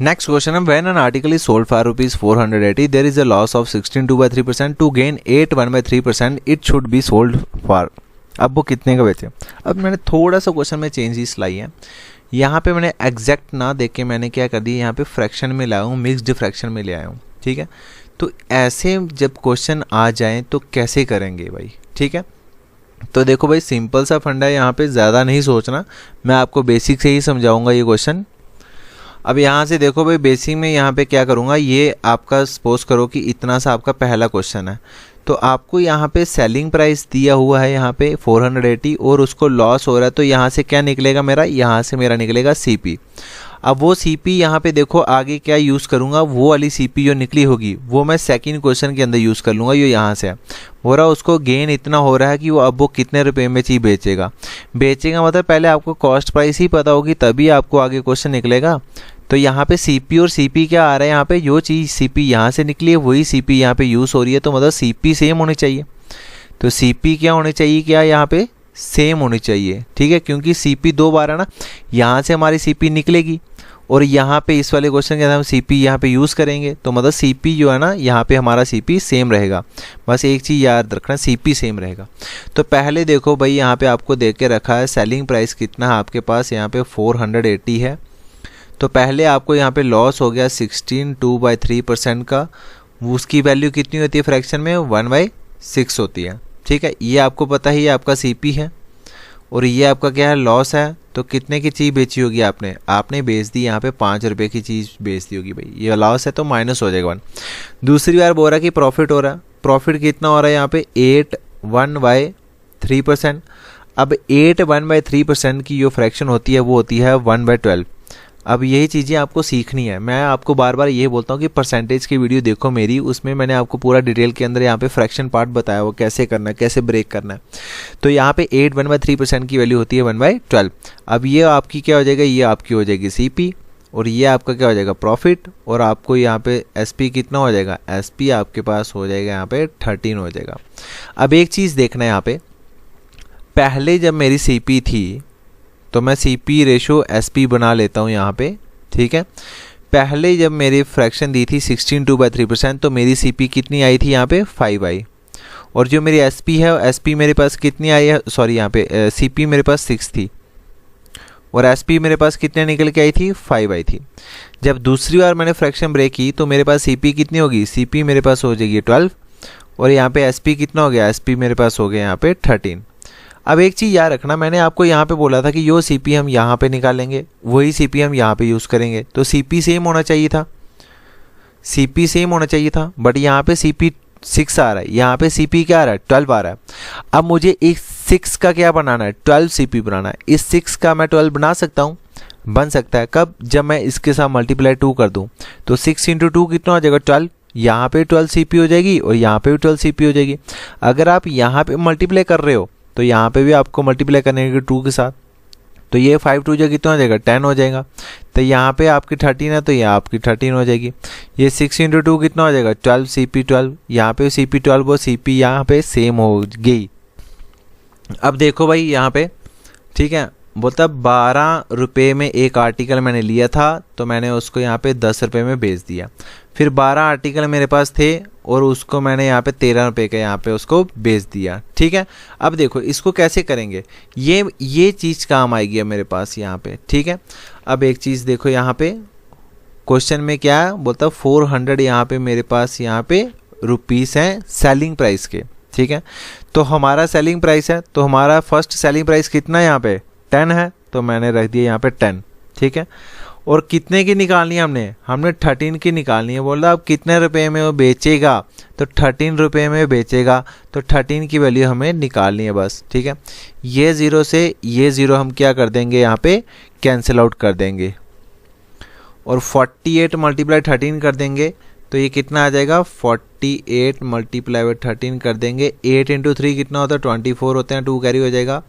नेक्स्ट क्वेश्चन है, when an article is sold for ₹480 there is a loss of 16.2/3%, to gain 8.1/3% it should be sold for, अब वो कितने का बेचे। अब मैंने थोड़ा सा क्वेश्चन में चेंजेस लाई है, यहाँ पे मैंने एग्जैक्ट ना देख के मैंने क्या कर दिया, यहाँ पे फ्रैक्शन में लाया हूँ, मिक्स्ड फ्रैक्शन में ले आया हूँ, ठीक है। तो ऐसे जब क्वेश्चन आ जाए तो कैसे करेंगे भाई, ठीक है। तो देखो भाई सिंपल सा फंडा है, यहाँ पे ज़्यादा नहीं सोचना, मैं आपको बेसिक से ही समझाऊंगा ये क्वेश्चन। अब यहाँ से देखो भाई बेसिक में यहाँ पे क्या करूँगा, ये आपका सपोज करो कि इतना सा आपका पहला क्वेश्चन है, तो आपको यहाँ पे सेलिंग प्राइस दिया हुआ है यहाँ पे 480 और उसको लॉस हो रहा है, तो यहाँ से क्या निकलेगा मेरा, यहाँ से मेरा निकलेगा सीपी। अब वो सीपी यहाँ पे देखो आगे क्या यूज़ करूँगा, वो वाली सीपी जो निकली होगी वो मैं सेकंड क्वेश्चन के अंदर यूज़ कर लूँगा। ये यहाँ से हो रहा उसको गेन इतना हो रहा है कि वो अब वो कितने रुपए में चीज़ बेचेगा मतलब पहले आपको कॉस्ट प्राइस ही पता होगी तभी आपको आगे क्वेश्चन निकलेगा। तो यहाँ पे सीपी और सीपी क्या आ रहा है, यहाँ पे जो चीज़ सीपी यहाँ से निकली है वही सीपी यहाँ पे यूज़ हो रही है, तो मतलब सीपी सेम होनी चाहिए। तो सीपी क्या होनी चाहिए, क्या यहाँ पे सेम होनी चाहिए, ठीक है, क्योंकि सीपी 2 बार है ना, यहाँ से हमारी सीपी निकलेगी और यहाँ पे इस वाले क्वेश्चन के अंदर हम सीपी यहाँ पे यूज़ करेंगे, तो मतलब सीपी जो है ना यहाँ पे हमारा सीपी सेम रहेगा। बस एक चीज़ याद रखना, सीपी सेम रहेगा। तो पहले देखो भाई यहाँ पे आपको दे के रखा है सेलिंग प्राइस कितना है आपके पास, यहाँ पे 480 है। तो पहले आपको यहाँ पे लॉस हो गया 16.2/3% का, उसकी वैल्यू कितनी होती है फ्रैक्शन में, 1/6 होती है, ठीक है। ये आपको पता ही आपका सीपी है और ये आपका क्या है, लॉस है। तो कितने की चीज़ बेची होगी आपने बेच दी यहाँ पे 5 रुपये की चीज़ बेच दी होगी भाई, ये लॉस है तो माइनस हो जाएगा 1। दूसरी बार बोल रहा है कि प्रॉफिट हो रहा है, प्रॉफिट कितना हो रहा है यहाँ पे 8.1/3%। अब 8.1/3% की जो फ्रैक्शन होती है वो होती है 1/12। अब यही चीज़ें आपको सीखनी है, मैं आपको बार बार ये बोलता हूँ कि परसेंटेज की वीडियो देखो मेरी, उसमें मैंने आपको पूरा डिटेल के अंदर यहाँ पे फ्रैक्शन पार्ट बताया हुआ कैसे करना है, कैसे ब्रेक करना है। तो यहाँ पे 8.1/3% की वैल्यू होती है 1/12। अब ये आपकी क्या हो जाएगा, ये आपकी हो जाएगी सीपी और ये आपका क्या हो जाएगा प्रॉफिट, और आपको यहाँ पे एसपी कितना हो जाएगा, एसपी आपके पास हो जाएगा यहाँ पे 13 हो जाएगा। अब एक चीज़ देखना है यहाँ पे, पहले जब मेरी सीपी थी तो मैं सीपी रेशो एसपी बना लेता हूँ यहाँ पे, ठीक है। पहले जब मेरी फ्रैक्शन दी थी 16/3%, तो मेरी सीपी कितनी आई थी यहाँ पे 5 आई, और जो मेरी एसपी है एसपी मेरे पास कितनी आई है, सॉरी यहाँ पे सीपी मेरे पास 6 थी और एसपी मेरे पास कितने निकल के आई थी 5 आई थी। जब दूसरी बार मैंने फ्रैक्शन ब्रेक की तो मेरे पास सीपी कितनी होगी, सीपी मेरे पास हो जाएगी 12 और यहाँ पे एसपी कितना हो गया, एसपी मेरे पास हो गया यहाँ पे 13। अब एक चीज़ याद रखना, मैंने आपको यहाँ पे बोला था कि जो सीपी हम यहाँ पे निकालेंगे वही सीपी हम यहाँ पे यूज़ करेंगे, तो सीपी सेम होना चाहिए था, सीपी सेम होना चाहिए था, बट यहाँ पे सीपी 6 आ रहा है, यहाँ पे सीपी क्या आ रहा है 12 आ रहा है। अब मुझे एक 6 का क्या बनाना है, 12 सीपी बनाना है। इस 6 का मैं 12 बना सकता हूँ, बन सकता है कब, जब मैं इसके साथ मल्टीप्लाई 2 कर दूँ, तो 6 × 2 कितना हो जाएगा 12, यहाँ पे 12 सीपी हो जाएगी और यहाँ पे भी 12 सीपी हो जाएगी। अगर आप यहाँ पे मल्टीप्लाई कर रहे हो तो यहाँ पे भी आपको मल्टीप्लाई करने के 2 के साथ, तो ये 5 2 कितना हो जाएगा 10 हो जाएगा। तो यहाँ पे आपकी 13 है तो यहाँ आपकी 13 हो जाएगी। ये 6 × 2 कितना हो जाएगा 12 सीपी 12, यहाँ पे सीपी 12 और सीपी यहाँ पे सेम हो गई। अब देखो भाई यहाँ पे, ठीक है, बोलता 12 रुपये में एक आर्टिकल मैंने लिया था तो मैंने उसको यहाँ पे 10 रुपये में बेच दिया। फिर 12 आर्टिकल मेरे पास थे और उसको मैंने यहाँ पे 13 रुपये का यहाँ पे उसको बेच दिया, ठीक है। अब देखो इसको कैसे करेंगे, ये चीज़ काम आएगी अब मेरे पास यहाँ पे, ठीक है। अब एक चीज़ देखो यहाँ पे क्वेश्चन में क्या है, बोलता 400 यहाँ पे मेरे पास यहाँ पे रुपीस हैं सेलिंग प्राइस के, ठीक है। तो हमारा सेलिंग प्राइस है, तो हमारा फर्स्ट सेलिंग प्राइस कितना है यहाँ पे 10 है, तो मैंने रख दिया यहाँ पे 10, ठीक है। और कितने की निकालनी है हमने 13 की निकालनी है। बोल रहा अब कितने रुपए में वो बेचेगा, तो 13 रुपये में बेचेगा, तो 13 की वैल्यू हमें निकालनी है बस, ठीक है। ये 0 से ये 0 हम क्या कर देंगे यहाँ पे कैंसिल आउट कर देंगे और 48 × 13 कर देंगे, तो ये कितना आ जाएगा 48 × 13 कर देंगे। 8 × 3 कितना होता है 24 होते हैं, 2 कैरी हो जाएगा।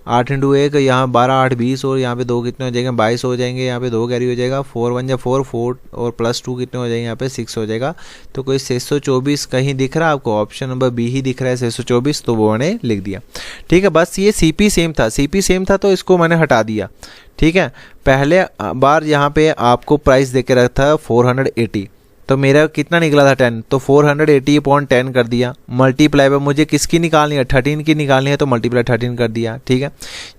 8 × 1 यहाँ 12 8 20 और यहाँ पे 2 कितने हो जाएंगे 22 हो जाएंगे, यहाँ पे 2 कैरी हो जाएगा। 4 1 जा 4 4 और +2 कितने हो जाएंगे यहाँ पे 6 हो जाएगा। तो कोई 624 कहीं दिख रहा है आपको, ऑप्शन नंबर बी ही दिख रहा है 624, तो वो मैंने लिख दिया, ठीक है। बस ये सीपी सेम था, सीपी सेम था तो इसको मैंने हटा दिया, ठीक है। पहले बार यहाँ पे आपको प्राइस दे के रखा था 480, तो मेरा कितना निकला था 10, तो 480/10 कर दिया। मल्टीप्लाई पे मुझे किसकी निकालनी है 13 की निकालनी है, तो मल्टीप्लाई 13 कर दिया, ठीक है।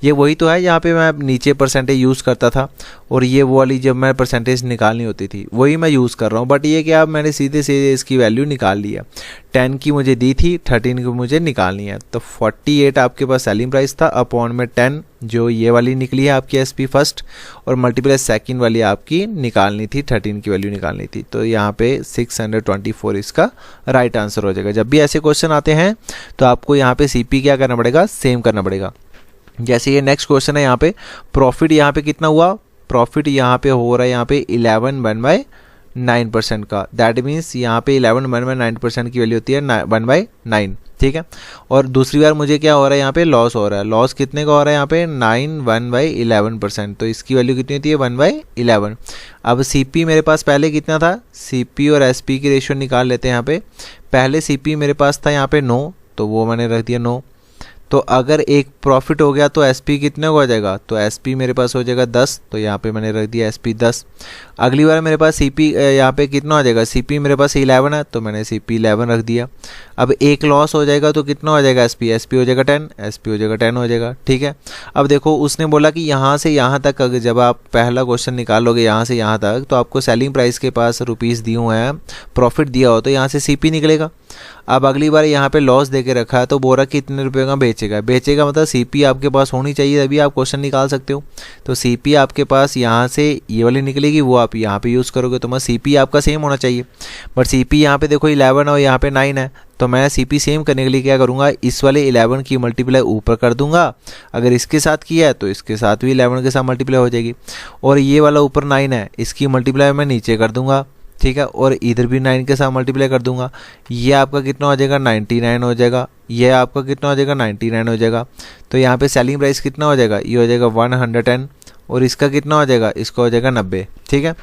ये वही तो है, यहाँ पे मैं नीचे परसेंटेज यूज़ करता था और ये वो वाली जब मैं परसेंटेज निकालनी होती थी वही मैं यूज़ कर रहा हूँ। बट ये क्या, अब मैंने सीधे सीधे इसकी वैल्यू निकाल ली है। 10 की मुझे दी थी, 13 की मुझे निकालनी है। तो 48 आपके पास सेलिंग प्राइस था, अपॉन में 10 जो ये वाली निकली है आपकी एसपी फर्स्ट, और मल्टीप्लाई सेकंड वाली आपकी निकालनी थी, 13 की वैल्यू निकालनी थी। तो यहाँ पे 624 इसका राइट आंसर हो जाएगा। जब भी ऐसे क्वेश्चन आते हैं तो आपको यहाँ पे सीपी क्या करना पड़ेगा, सेम करना पड़ेगा। जैसे ये नेक्स्ट क्वेश्चन है, यहाँ पे प्रॉफिट यहाँ पे कितना हुआ, प्रॉफिट यहाँ पे हो रहा है यहाँ पे 11/9% का। दैट मीन्स यहाँ पे 11/9% की वैल्यू होती है 1/9, ठीक है। और दूसरी बार मुझे क्या हो रहा है यहाँ पे लॉस हो रहा है। लॉस कितने का हो रहा है यहाँ पे 9 1/11%, तो इसकी वैल्यू कितनी होती है 1/11। अब सीपी मेरे पास पहले कितना था, सीपी और एसपी की रेशियो निकाल लेते हैं। यहाँ पे पहले सीपी मेरे पास था यहाँ पे 9, तो वो मैंने रख दिया 9। तो अगर एक प्रॉफिट हो गया तो एसपी कितने का हो जाएगा, तो एसपी मेरे पास हो जाएगा 10, तो यहाँ पे मैंने रख दिया एसपी 10। अगली बार मेरे पास सीपी यहाँ पे कितना हो जाएगा, सीपी मेरे पास 11 है, तो मैंने सीपी 11 रख दिया। अब एक लॉस हो जाएगा तो कितना हो जाएगा एसपी, एसपी हो जाएगा 10, एसपी हो जाएगा 10 हो जाएगा, ठीक है। अब देखो उसने बोला कि यहाँ से यहाँ तक, अगर जब आप पहला क्वेश्चन निकालोगे यहाँ से यहाँ तक, तो आपको सेलिंग प्राइस के पास रुपीज़ दिए हुए हैं, प्रॉफिट दिया हो तो यहाँ से सीपी निकलेगा। अब अगली बार यहाँ पे लॉस देके रखा है तो बोरा कितने रुपए का बेचेगा मतलब सीपी आपके पास होनी चाहिए, तभी आप क्वेश्चन निकाल सकते हो। तो सीपी आपके पास यहाँ से ये वाली निकलेगी, वो आप यहाँ पे यूज़ करोगे, तो मैं सीपी आपका सेम होना चाहिए। बट सीपी यहाँ पे देखो 11 और यहाँ पे 9 है, तो मैं सीपी सेम करने के लिए क्या करूँगा, इस वाले 11 की मल्टीप्लाई ऊपर कर दूंगा। अगर इसके साथ किया है तो इसके साथ भी 11 के साथ मल्टीप्लाई हो जाएगी, और ये वाला ऊपर 9 है, इसकी मल्टीप्लाई मैं नीचे कर दूंगा, ठीक है। और इधर भी 9 के साथ मल्टीप्लाई कर दूंगा। ये आपका कितना हो जाएगा 99 हो जाएगा, ये आपका कितना हो जाएगा 99 हो जाएगा। तो यहाँ पे सेलिंग प्राइस कितना हो जाएगा, ये हो जाएगा 110, और इसका कितना हो जाएगा, इसका हो जाएगा 90, ठीक है।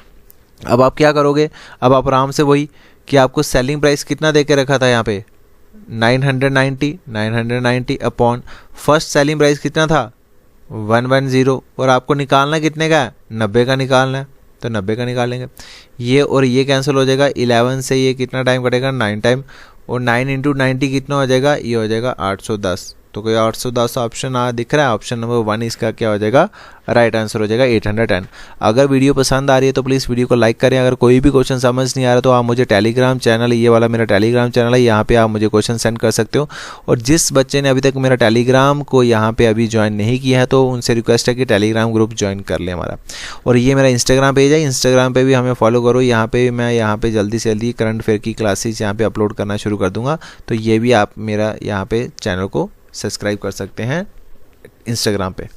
अब आप क्या करोगे, अब आप आराम से वही कि आपको सेलिंग प्राइस कितना दे के रखा था यहाँ पे 990 अपॉन फर्स्ट सेलिंग प्राइस कितना था 110 और आपको निकालना कितने का है 90 का निकालना है तो 90 का निकालेंगे। ये और ये कैंसिल हो जाएगा 11 से ये कितना टाइम कटेगा 9 टाइम और 9 इंटू 90 कितना हो जाएगा ये हो जाएगा 810। तो कोई 810 ऑप्शन दिख रहा है ऑप्शन नंबर 1 इसका क्या हो जाएगा राइट आंसर हो जाएगा 810। अगर वीडियो पसंद आ रही है तो प्लीज़ वीडियो को लाइक करें। अगर कोई भी क्वेश्चन समझ नहीं आ रहा तो आप मुझे टेलीग्राम चैनल ये वाला मेरा टेलीग्राम चैनल है यहाँ पे आप मुझे क्वेश्चन सेंड कर सकते हो। और जिस बच्चे ने अभी तक मेरा टेलीग्राम को यहाँ पे अभी ज्वाइन नहीं किया है तो उनसे रिक्वेस्ट है कि टेलीग्राम ग्रुप ज्वाइन कर ले हमारा। और ये मेरा इंस्टाग्राम पेज है, इंस्टाग्राम पे भी हमें फॉलो करो। यहाँ पे मैं यहाँ पे जल्दी से जल्दी करंट अफेयर की क्लासेस यहाँ पे अपलोड करना शुरू कर दूँगा तो ये भी आप मेरा यहाँ पे चैनल को सब्सक्राइब कर सकते हैं इंस्टाग्राम पे।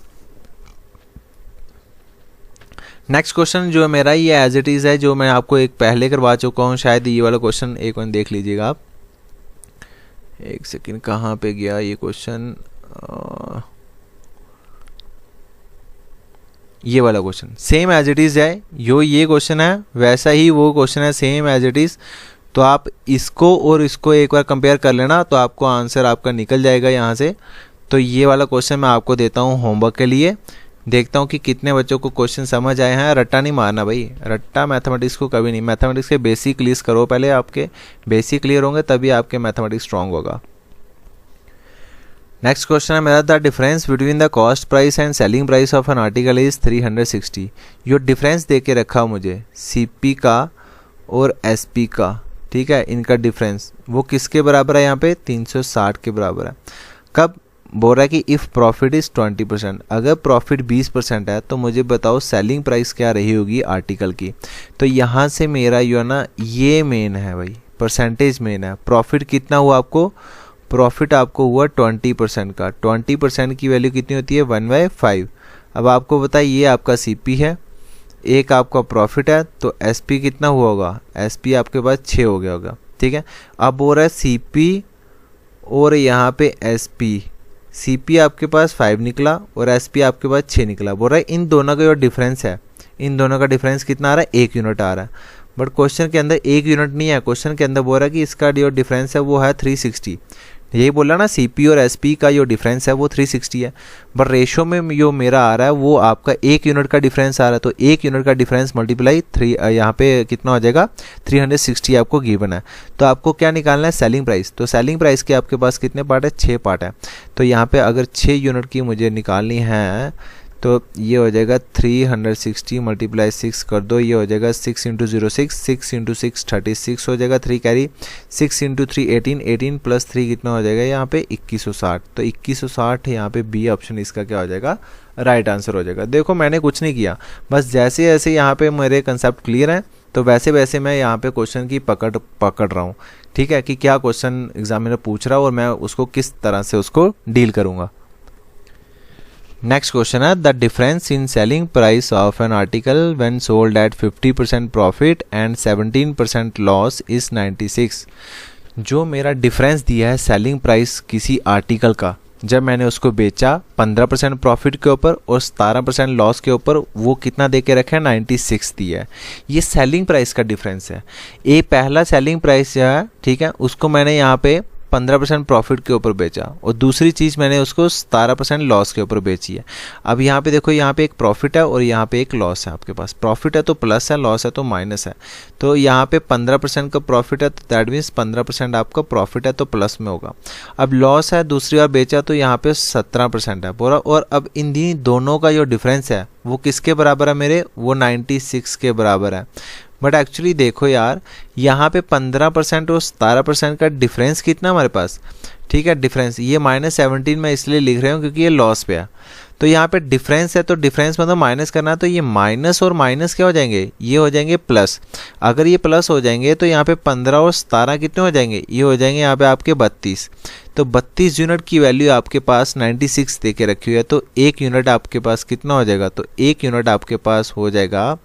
नेक्स्ट क्वेश्चन जो मेरा ये एज इट इज़ है जो मैं आपको एक पहले करवा चुका हूँ शायद ये वाला क्वेश्चन एक बार देख लीजिएगा आप। एक सेकंड कहाँ पे गया ये क्वेश्चन, ये वाला question same as it is है जो ये क्वेश्चन है वैसा ही वो क्वेश्चन है सेम एज इट इज़। तो आप इसको और इसको एक बार कंपेयर कर लेना तो आपको आंसर आपका निकल जाएगा यहाँ से। तो ये वाला क्वेश्चन मैं आपको देता हूँ होमवर्क के लिए, देखता हूँ कि कितने बच्चों को क्वेश्चन समझ आए हैं। रट्टा नहीं मारना भाई, रट्टा मैथमेटिक्स को कभी नहीं। मैथमेटिक्स के बेसिक क्लियर करो पहले, आपके बेसिक क्लियर होंगे तभी आपके मैथमेटिक्स स्ट्रांग होगा। नेक्स्ट क्वेश्चन है मेरा the difference between the cost price and selling price of an article is 360। यो डिफरेंस दे के रखा मुझे सीपी का और एसपी का, ठीक है, इनका डिफरेंस वो किसके बराबर है यहाँ पे 360 के बराबर है। कब बोल रहा है कि इफ़ प्रॉफिट इज़ 20%, अगर प्रॉफिट 20% है तो मुझे बताओ सेलिंग प्राइस क्या रही होगी आर्टिकल की। तो यहाँ से मेरा जो है ना ये मेन है भाई, परसेंटेज मेन है। प्रॉफिट कितना हुआ आपको, प्रॉफिट आपको हुआ 20% का। 20% की वैल्यू कितनी होती है 1/5। अब आपको बताइए ये आपका सीपी है, एक आपका प्रॉफिट है, तो एसपी कितना हुआ होगा, एसपी आपके पास 6 हो गया होगा, ठीक है। अब बोल रहा है सीपी और यहाँ पे एसपी, सीपी आपके पास 5 निकला और एसपी आपके पास 6 निकला। बोल रहा है इन दोनों का जो डिफरेंस है, इन दोनों का डिफरेंस कितना आ रहा है 1 यूनिट आ रहा है। बट क्वेश्चन के अंदर 1 यूनिट नहीं है, क्वेश्चन के अंदर बोल रहा है कि इसका जो डिफरेंस है वो है 360। यही बोला ना सीपी और एसपी का जो डिफरेंस है वो 360 है। बट रेशो में जो मेरा आ रहा है वो आपका 1 यूनिट का डिफरेंस आ रहा है। तो 1 यूनिट का डिफरेंस मल्टीप्लाई 3 यहाँ पे कितना हो जाएगा 360 आपको गिवन है। तो आपको क्या निकालना है सेलिंग प्राइस। तो सेलिंग प्राइस के आपके पास कितने पार्ट है 6 पार्ट है। तो यहाँ पे अगर 6 यूनिट की मुझे निकालनी है तो ये हो जाएगा 360 मल्टीप्लाई 6 कर दो, ये हो जाएगा 6 इंटू 0 6, 6 इंटू 6 36 हो जाएगा, 3 कैरी, 6 इंटू 3 18, 18 प्लस 3 कितना हो जाएगा यहाँ पे 2160। तो 2160 यहाँ पे बी ऑप्शन इसका क्या हो जाएगा राइट आंसर हो जाएगा। देखो मैंने कुछ नहीं किया, बस जैसे जैसे यहाँ पे मेरे कंसेप्ट क्लियर हैं तो वैसे वैसे मैं यहाँ पे क्वेश्चन की पकड़ रहा हूँ, ठीक है, कि क्या क्वेश्चन एग्जामिनर पूछ रहा है और मैं उसको किस तरह से उसको डील करूँगा। नेक्स्ट क्वेश्चन है the difference in selling price of an article when sold at 50% profit and 17% loss is 96। जो मेरा डिफरेंस दिया है सेलिंग प्राइस किसी आर्टिकल का जब मैंने उसको बेचा 15% प्रॉफिट के ऊपर और 17% लॉस के ऊपर, वो कितना दे के रखा है 96 दिया है। ये सेलिंग प्राइस का डिफरेंस है। ये पहला सेलिंग प्राइस है, ठीक है, उसको मैंने यहाँ पे 15% प्रॉफिट के ऊपर बेचा और दूसरी चीज़ मैंने उसको 17% लॉस के ऊपर बेची है। अब यहाँ पे देखो यहाँ पे एक प्रॉफिट है और यहाँ पे एक लॉस है। आपके पास प्रॉफिट है तो प्लस है, लॉस है तो माइनस है। तो यहाँ पे 15% का प्रॉफिट है तो दैट मीन्स 15% आपका प्रॉफिट है तो प्लस में होगा। अब लॉस है दूसरी बार बेचा तो यहाँ पे 17% है पूरा। और अब इन दोनों का जो डिफरेंस है वो किसके बराबर है मेरे, वो 96 के बराबर है। बट एक्चुअली देखो यार यहाँ पे 15% और 17% का डिफरेंस कितना हमारे पास, ठीक है, डिफरेंस ये -17 में इसलिए लिख रहे हूँ क्योंकि ये लॉस पे है। तो यहाँ पे डिफरेंस है तो डिफरेंस मतलब माइनस करना है, तो ये माइनस और माइनस क्या हो जाएंगे, ये हो जाएंगे प्लस। अगर ये प्लस हो जाएंगे तो यहाँ पे 15 और 17 कितने हो जाएंगे, ये हो जाएंगे यहाँ पे आपके 32। तो 32 यूनिट की वैल्यू आपके पास 96 दे के रखी हुई है। तो 1 यूनिट आपके पास कितना हो जाएगा, तो 1 यूनिट आपके पास हो जाएगा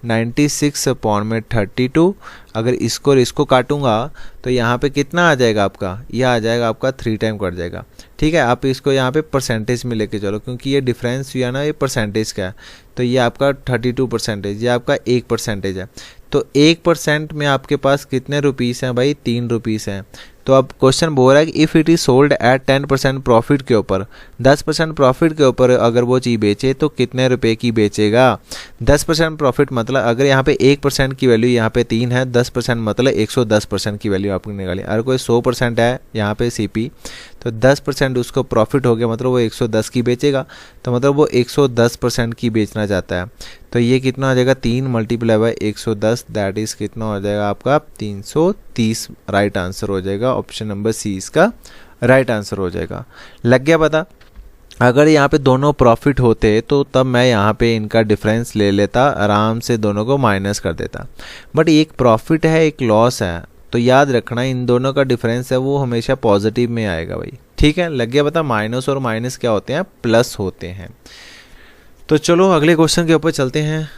96 अपॉन में 32। अगर इसको और इसको काटूंगा तो यहाँ पे कितना आ जाएगा आपका, ये आ जाएगा आपका 3 टाइम कट जाएगा, ठीक है। आप इसको यहाँ पे परसेंटेज में लेके चलो क्योंकि ये डिफरेंस हुआ ना ये परसेंटेज का है। तो ये आपका 32%, ये आपका 1% है। तो 1% में आपके पास कितने रुपीस हैं भाई, 3 रुपीस हैं। तो अब क्वेश्चन बोल रहा है कि if it is sold at 10% profit के ऊपर, 10% प्रॉफिट के ऊपर अगर वो चीज़ बेचे तो कितने रुपए की बेचेगा। 10% प्रॉफिट मतलब अगर यहाँ पे 1% की वैल्यू यहाँ पे 3 है, 10% मतलब 110% की वैल्यू आपने निकाली। अगर कोई 100% है यहाँ पे सीपी, तो 10% उसको प्रॉफिट हो गया, मतलब वो 110 की बेचेगा, तो मतलब वो 110% की बेचना चाहता है। तो ये कितना हो जाएगा, 3 मल्टीप्लाई बाय 110, दैट इज़ कितना हो जाएगा आपका 330। राइट आंसर हो जाएगा ऑप्शन नंबर सी इसका राइट आंसर हो जाएगा। लग गया पता। अगर यहाँ पे दोनों प्रॉफिट होते तो तब मैं यहाँ पे इनका डिफरेंस ले लेता, आराम से दोनों को माइनस कर देता, बट एक प्रॉफिट है एक लॉस है, तो याद रखना इन दोनों का डिफरेंस है वो हमेशा पॉजिटिव में आएगा भाई। ठीक है, लग गया पता। माइनस और माइनस क्या होते हैं, प्लस होते हैं। तो चलो अगले क्वेश्चन के ऊपर चलते हैं।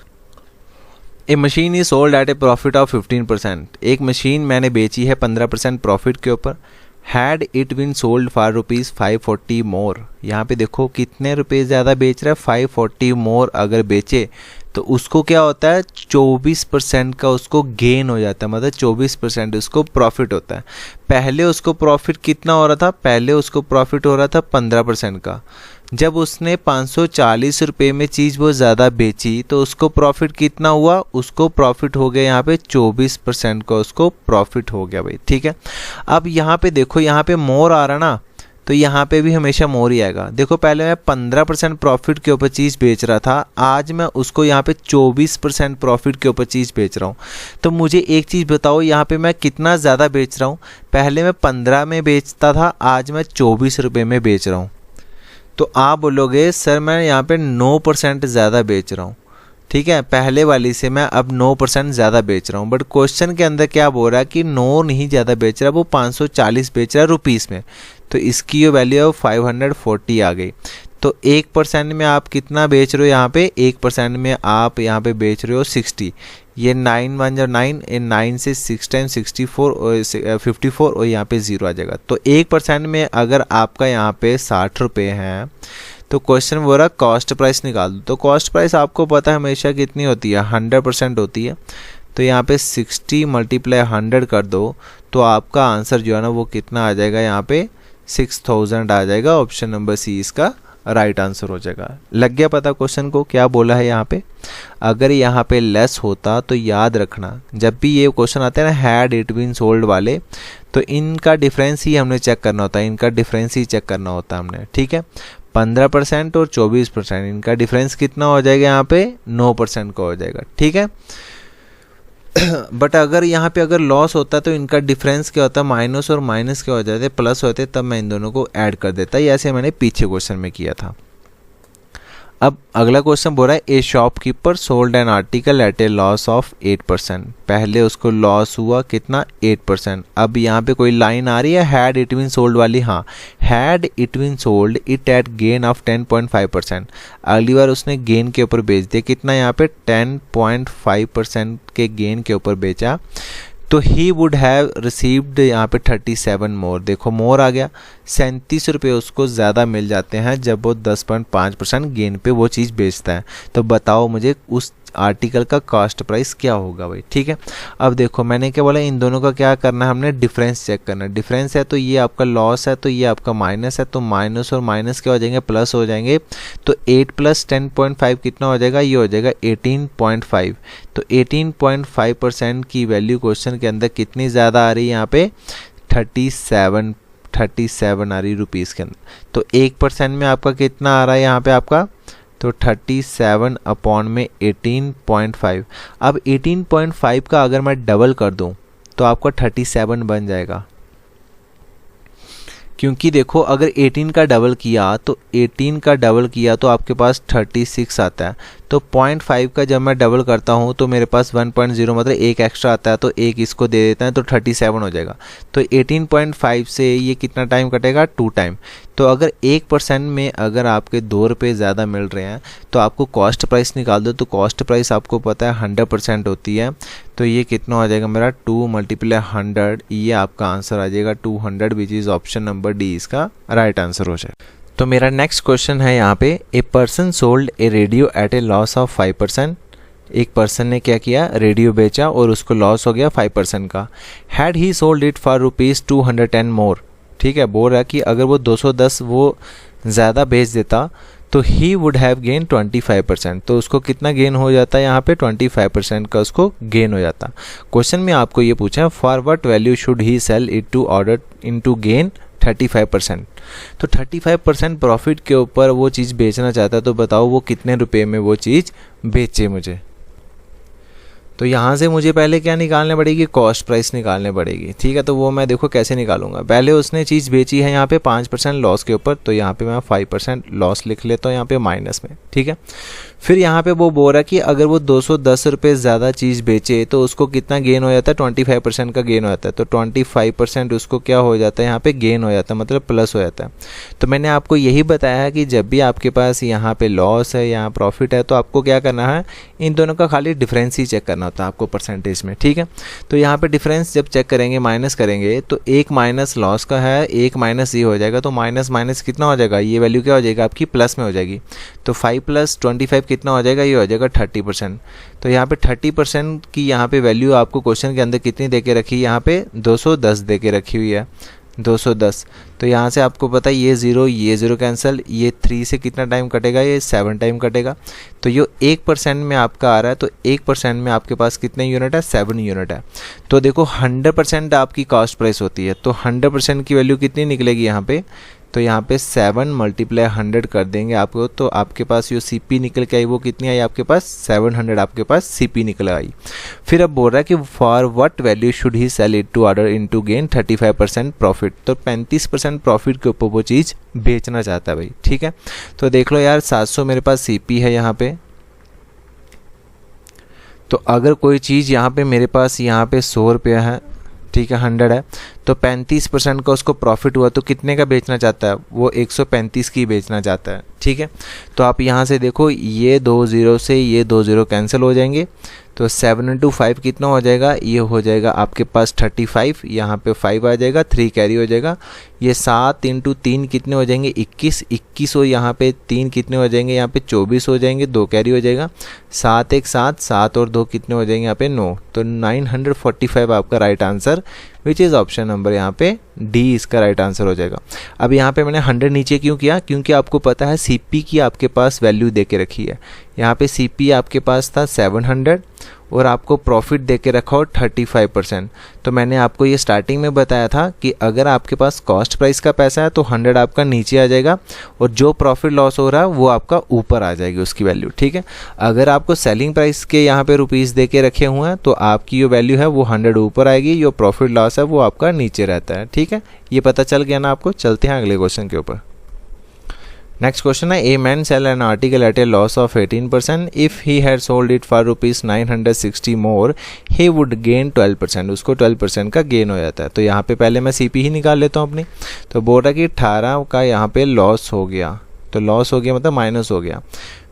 A machine is sold at a profit of 15%। एक मशीन मैंने बेची है 15% प्रॉफिट के ऊपर। Had it been sold for ₹540 more. यहाँ पे देखो कितने रुपए ज़्यादा बेच रहा है, 540 मोर अगर बेचे तो उसको क्या होता है, 24% का उसको गेन हो जाता है, मतलब 24% उसको प्रॉफिट होता है। पहले उसको प्रॉफिट कितना हो रहा था, पहले उसको प्रॉफिट हो रहा था 15% का। जब उसने 540 रुपये में चीज़ वो ज़्यादा बेची तो उसको प्रॉफिट कितना हुआ, उसको प्रॉफिट हो गया यहाँ पे 24% का उसको प्रॉफिट हो गया भाई। ठीक है, अब यहाँ पे देखो यहाँ पे मोर आ रहा ना, तो यहाँ पे भी हमेशा मोर ही आएगा। देखो पहले मैं 15% प्रॉफिट के ऊपर चीज़ बेच रहा था, आज मैं उसको यहाँ पे 24% प्रॉफिट के ऊपर चीज़ बेच रहा हूँ। तो मुझे एक चीज़ बताओ यहाँ पे मैं कितना ज़्यादा बेच रहा हूँ। पहले मैं 15 में बेचता था, आज मैं 24 रुपये में बेच रहा हूँ। तो आप बोलोगे सर मैं यहाँ पे 9% ज़्यादा बेच रहा हूँ। ठीक है, पहले वाली से मैं अब 9% ज़्यादा बेच रहा हूँ, बट क्वेश्चन के अंदर क्या बोल रहा है कि 9 नहीं ज़्यादा बेच रहा, वो 540 बेच रहा है रुपीस में। तो इसकी वैल्यू 540 आ गई। तो 1% में आप कितना बेच रहे हो, यहाँ पे 1% में आप यहाँ पे बेच रहे हो 60। ये 9 1 जो 9, 9 से 6 टाइम 64 और 54 और यहाँ पे 0 आ जाएगा। तो 1% में अगर आपका यहाँ पे 60 रुपये हैं तो क्वेश्चन बोल रहा कॉस्ट प्राइस निकाल दो। तो कॉस्ट प्राइस आपको पता है हमेशा कितनी होती है, 100% होती है। तो यहाँ पे 60 मल्टीप्लाई 100 कर दो तो आपका आंसर जो है ना वो कितना आ जाएगा, यहाँ पे 6000 आ जाएगा। ऑप्शन नंबर सी इसका राइट आंसर हो जाएगा। लग गया पता क्वेश्चन को क्या बोला है यहाँ पे। अगर यहाँ पे लेस होता तो याद रखना जब भी ये क्वेश्चन आते हैं ना हैड इट बीन सोल्ड वाले, तो इनका डिफरेंस ही हमने चेक करना होता है, इनका डिफरेंस ही चेक करना होता है हमने। ठीक है, 15% और 24%, इनका डिफरेंस कितना हो जाएगा, यहाँ पे 9% का हो जाएगा। ठीक है, बट अगर यहाँ पे अगर लॉस होता तो इनका डिफरेंस क्या होता है, माइनस और माइनस क्या हो जाते, प्लस होते, तब मैं इन दोनों को ऐड कर देता। ऐसे मैंने पीछे क्वेश्चन में किया था। अब अगला क्वेश्चन बोल रहा है a shopkeeper sold an article at a loss of 8%। पहले उसको लॉस हुआ कितना, 8%। अब यहाँ पे कोई लाइन आ रही है हैड इट बीन सोल्ड वाली, हाँ had it been sold it at gain of 10.5%। अगली बार उसने गेन के ऊपर बेच दिया कितना, यहाँ पे 10.5% के गेन के ऊपर बेचा, तो ही वुड हैव रिसीव्ड यहाँ पे 37 मोर। देखो मोर आ गया, 37 रुपये उसको ज़्यादा मिल जाते हैं जब वो 10.5% गेन पे वो चीज़ बेचता है। तो बताओ मुझे उस आर्टिकल का कॉस्ट प्राइस क्या होगा भाई। ठीक है, अब देखो मैंने क्या बोला, इन दोनों का क्या करना है, हमने डिफरेंस चेक करना है। डिफरेंस है तो ये आपका लॉस है, तो ये आपका माइनस है, तो माइनस और माइनस क्या हो जाएंगे, प्लस हो जाएंगे। तो 8 + 10.5 कितना हो जाएगा, ये हो जाएगा 18.5। तो 18.5% की वैल्यू क्वेश्चन के अंदर कितनी ज़्यादा आ रही है, यहाँ पे 37 आ रही रुपीज़ के अंदर। तो 1% में आपका कितना आ रहा है यहाँ पे आपका, तो 37 अपॉन में 18.5। अब 18.5 का अगर मैं डबल कर दूं तो आपका 37 बन जाएगा, क्योंकि देखो अगर 18 का डबल किया तो 18 का डबल किया तो आपके पास 36 आता है। तो 0.5 का जब मैं डबल करता हूँ तो मेरे पास 1.0 मतलब एक एक्स्ट्रा आता है, तो एक इसको दे देते हैं तो 37 हो जाएगा। तो 18.5 से ये कितना टाइम कटेगा, 2 टाइम। तो अगर 1% में अगर आपके 2 रुपये ज़्यादा मिल रहे हैं तो आपको कॉस्ट प्राइस निकाल दो, तो कॉस्ट प्राइस आपको पता है 100% होती है। तो ये कितना हो जाएगा मेरा 2 × 100, ये आपका आंसर आ जाएगा 200, which is option number D इसका राइट आंसर हो जाएगा। तो मेरा नेक्स्ट क्वेश्चन है यहाँ पे, a person sold a radio at a loss of 5%। एक पर्सन ने क्या किया, रेडियो बेचा और उसको लॉस हो गया 5% का। Had he sold it for ₹210 मोर, ठीक है, बोल रहा है कि अगर वो 210 वो ज़्यादा बेच देता तो ही वुड हैव गेन 25%, तो उसको कितना गेन हो जाता है यहाँ पे 25% का उसको गेन हो जाता। क्वेश्चन में आपको ये पूछा है for what value should he sell it to order in to gain 35%, तो 35% प्रॉफिट के ऊपर वो चीज़ बेचना चाहता है, तो बताओ वो कितने रुपए में वो चीज़ बेचे मुझे। तो यहाँ से मुझे पहले क्या निकालने पड़ेगी, कॉस्ट प्राइस निकालने पड़ेगी, ठीक है। तो वो मैं देखो कैसे निकालूंगा, पहले उसने चीज़ बेची है यहाँ पे 5% लॉस के ऊपर, तो यहाँ पे मैं 5% लॉस लिख लेता हूँ यहाँ पे माइनस में, ठीक है। फिर यहाँ पे वो बोल रहा कि अगर वो 210 रुपये ज़्यादा चीज़ बेचे तो उसको कितना गेन हो जाता है, 25% का गेन हो जाता है, तो 25% उसको क्या हो जाता है यहाँ पे गेन हो जाता है, मतलब प्लस हो जाता है। तो मैंने आपको यही बताया कि जब भी आपके पास यहाँ पे लॉस है, यहाँ प्रॉफिट है, तो आपको क्या करना है, इन दोनों का खाली डिफरेंस ही चेक करना होता है आपको परसेंटेज में, ठीक है। तो यहाँ पे डिफरेंस जब चेक करेंगे, माइनस करेंगे, तो एक माइनस लॉस का है, एक माइनस ये हो जाएगा, तो माइनस माइनस कितना हो जाएगा, ये वैल्यू क्या हो जाएगा आपकी प्लस में हो जाएगी। तो 5 + 25 कितना हो जाएगा, ये हो जाएगा 30%। तो यहाँ पे 30% की यहाँ पे वैल्यू आपको क्वेश्चन के अंदर कितनी दे के रखी है, यहाँ पे 210 दे के रखी हुई है, 210। तो यहाँ से आपको पता है ये 0 कैंसिल, ये 3 से कितना टाइम कटेगा, ये 7 टाइम कटेगा। तो ये 1% में आपका आ रहा है, तो 1% में आपके पास कितने यूनिट है, 7 यूनिट है। तो देखो 100% आपकी कॉस्ट प्राइस होती है, तो 100% की वैल्यू कितनी निकलेगी यहाँ पे, तो यहाँ पे 7 × 100 कर देंगे आपको, तो आपके पास जो CP निकल के आई वो कितनी आई आपके पास, 700 आपके पास CP निकल आई। फिर अब बोल रहा है कि for what value should he sell it to order in to gain 35% profit, तो 35% प्रॉफिट के ऊपर वो चीज़ बेचना चाहता है भाई, ठीक है। तो देख लो यार 700 मेरे पास CP है यहाँ पे, तो अगर कोई चीज़ यहाँ पे मेरे पास यहाँ पे 100 रुपया है, ठीक है, 100 है, तो 35% का उसको प्रॉफिट हुआ, तो कितने का बेचना चाहता है, वो 135 की बेचना चाहता है, ठीक है। तो आप यहाँ से देखो ये 2 0 से ये 2 0 कैंसिल हो जाएंगे, तो 7 × 5 कितना हो जाएगा, ये हो जाएगा आपके पास 35, यहाँ पे 5 आ जाएगा, 3 कैरी हो जाएगा, ये 7 × 3 कितने हो जाएंगे, 21 हो, यहाँ पे 3 कितने हो जाएंगे, यहाँ पे 24 हो जाएंगे, 2 कैरी हो जाएगा, 7 1 7, 7 और 2 कितने हो जाएंगे यहाँ पे 9, तो 945 आपका right answer, which is option number यहाँ पे डी इसका राइट आंसर हो जाएगा। अब यहाँ पे मैंने 100 नीचे क्यों किया, क्योंकि आपको पता है CP की आपके पास वैल्यू दे के रखी है, यहाँ पे CP आपके पास था 700 और आपको प्रॉफिट दे के रखा हो 35%। तो मैंने आपको ये स्टार्टिंग में बताया था कि अगर आपके पास कॉस्ट प्राइस का पैसा है तो 100 आपका नीचे आ जाएगा और जो प्रॉफिट लॉस हो रहा है वो आपका ऊपर आ जाएगी उसकी वैल्यू, ठीक है। अगर आपको सेलिंग प्राइस के यहाँ पे रुपीज़ दे के रखे हुए हैं तो आपकी जो वैल्यू है वो 100 ऊपर आएगी, जो प्रॉफिट लॉस है वो आपका नीचे रहता है, ठीक है। ये पता चल गया ना आपको। चलते हैं अगले क्वेश्चन के ऊपर। नेक्स्ट क्वेश्चन है, a man sell an article at a loss of 18%, if he had sold it for ₹960 more he would gain 12%, उसको 12% का गेन हो जाता है। तो यहाँ पे पहले मैं CP ही निकाल लेता हूँ अपनी। तो बोल रहा कि 18 का यहाँ पे लॉस हो गया, तो लॉस हो गया मतलब माइनस हो गया।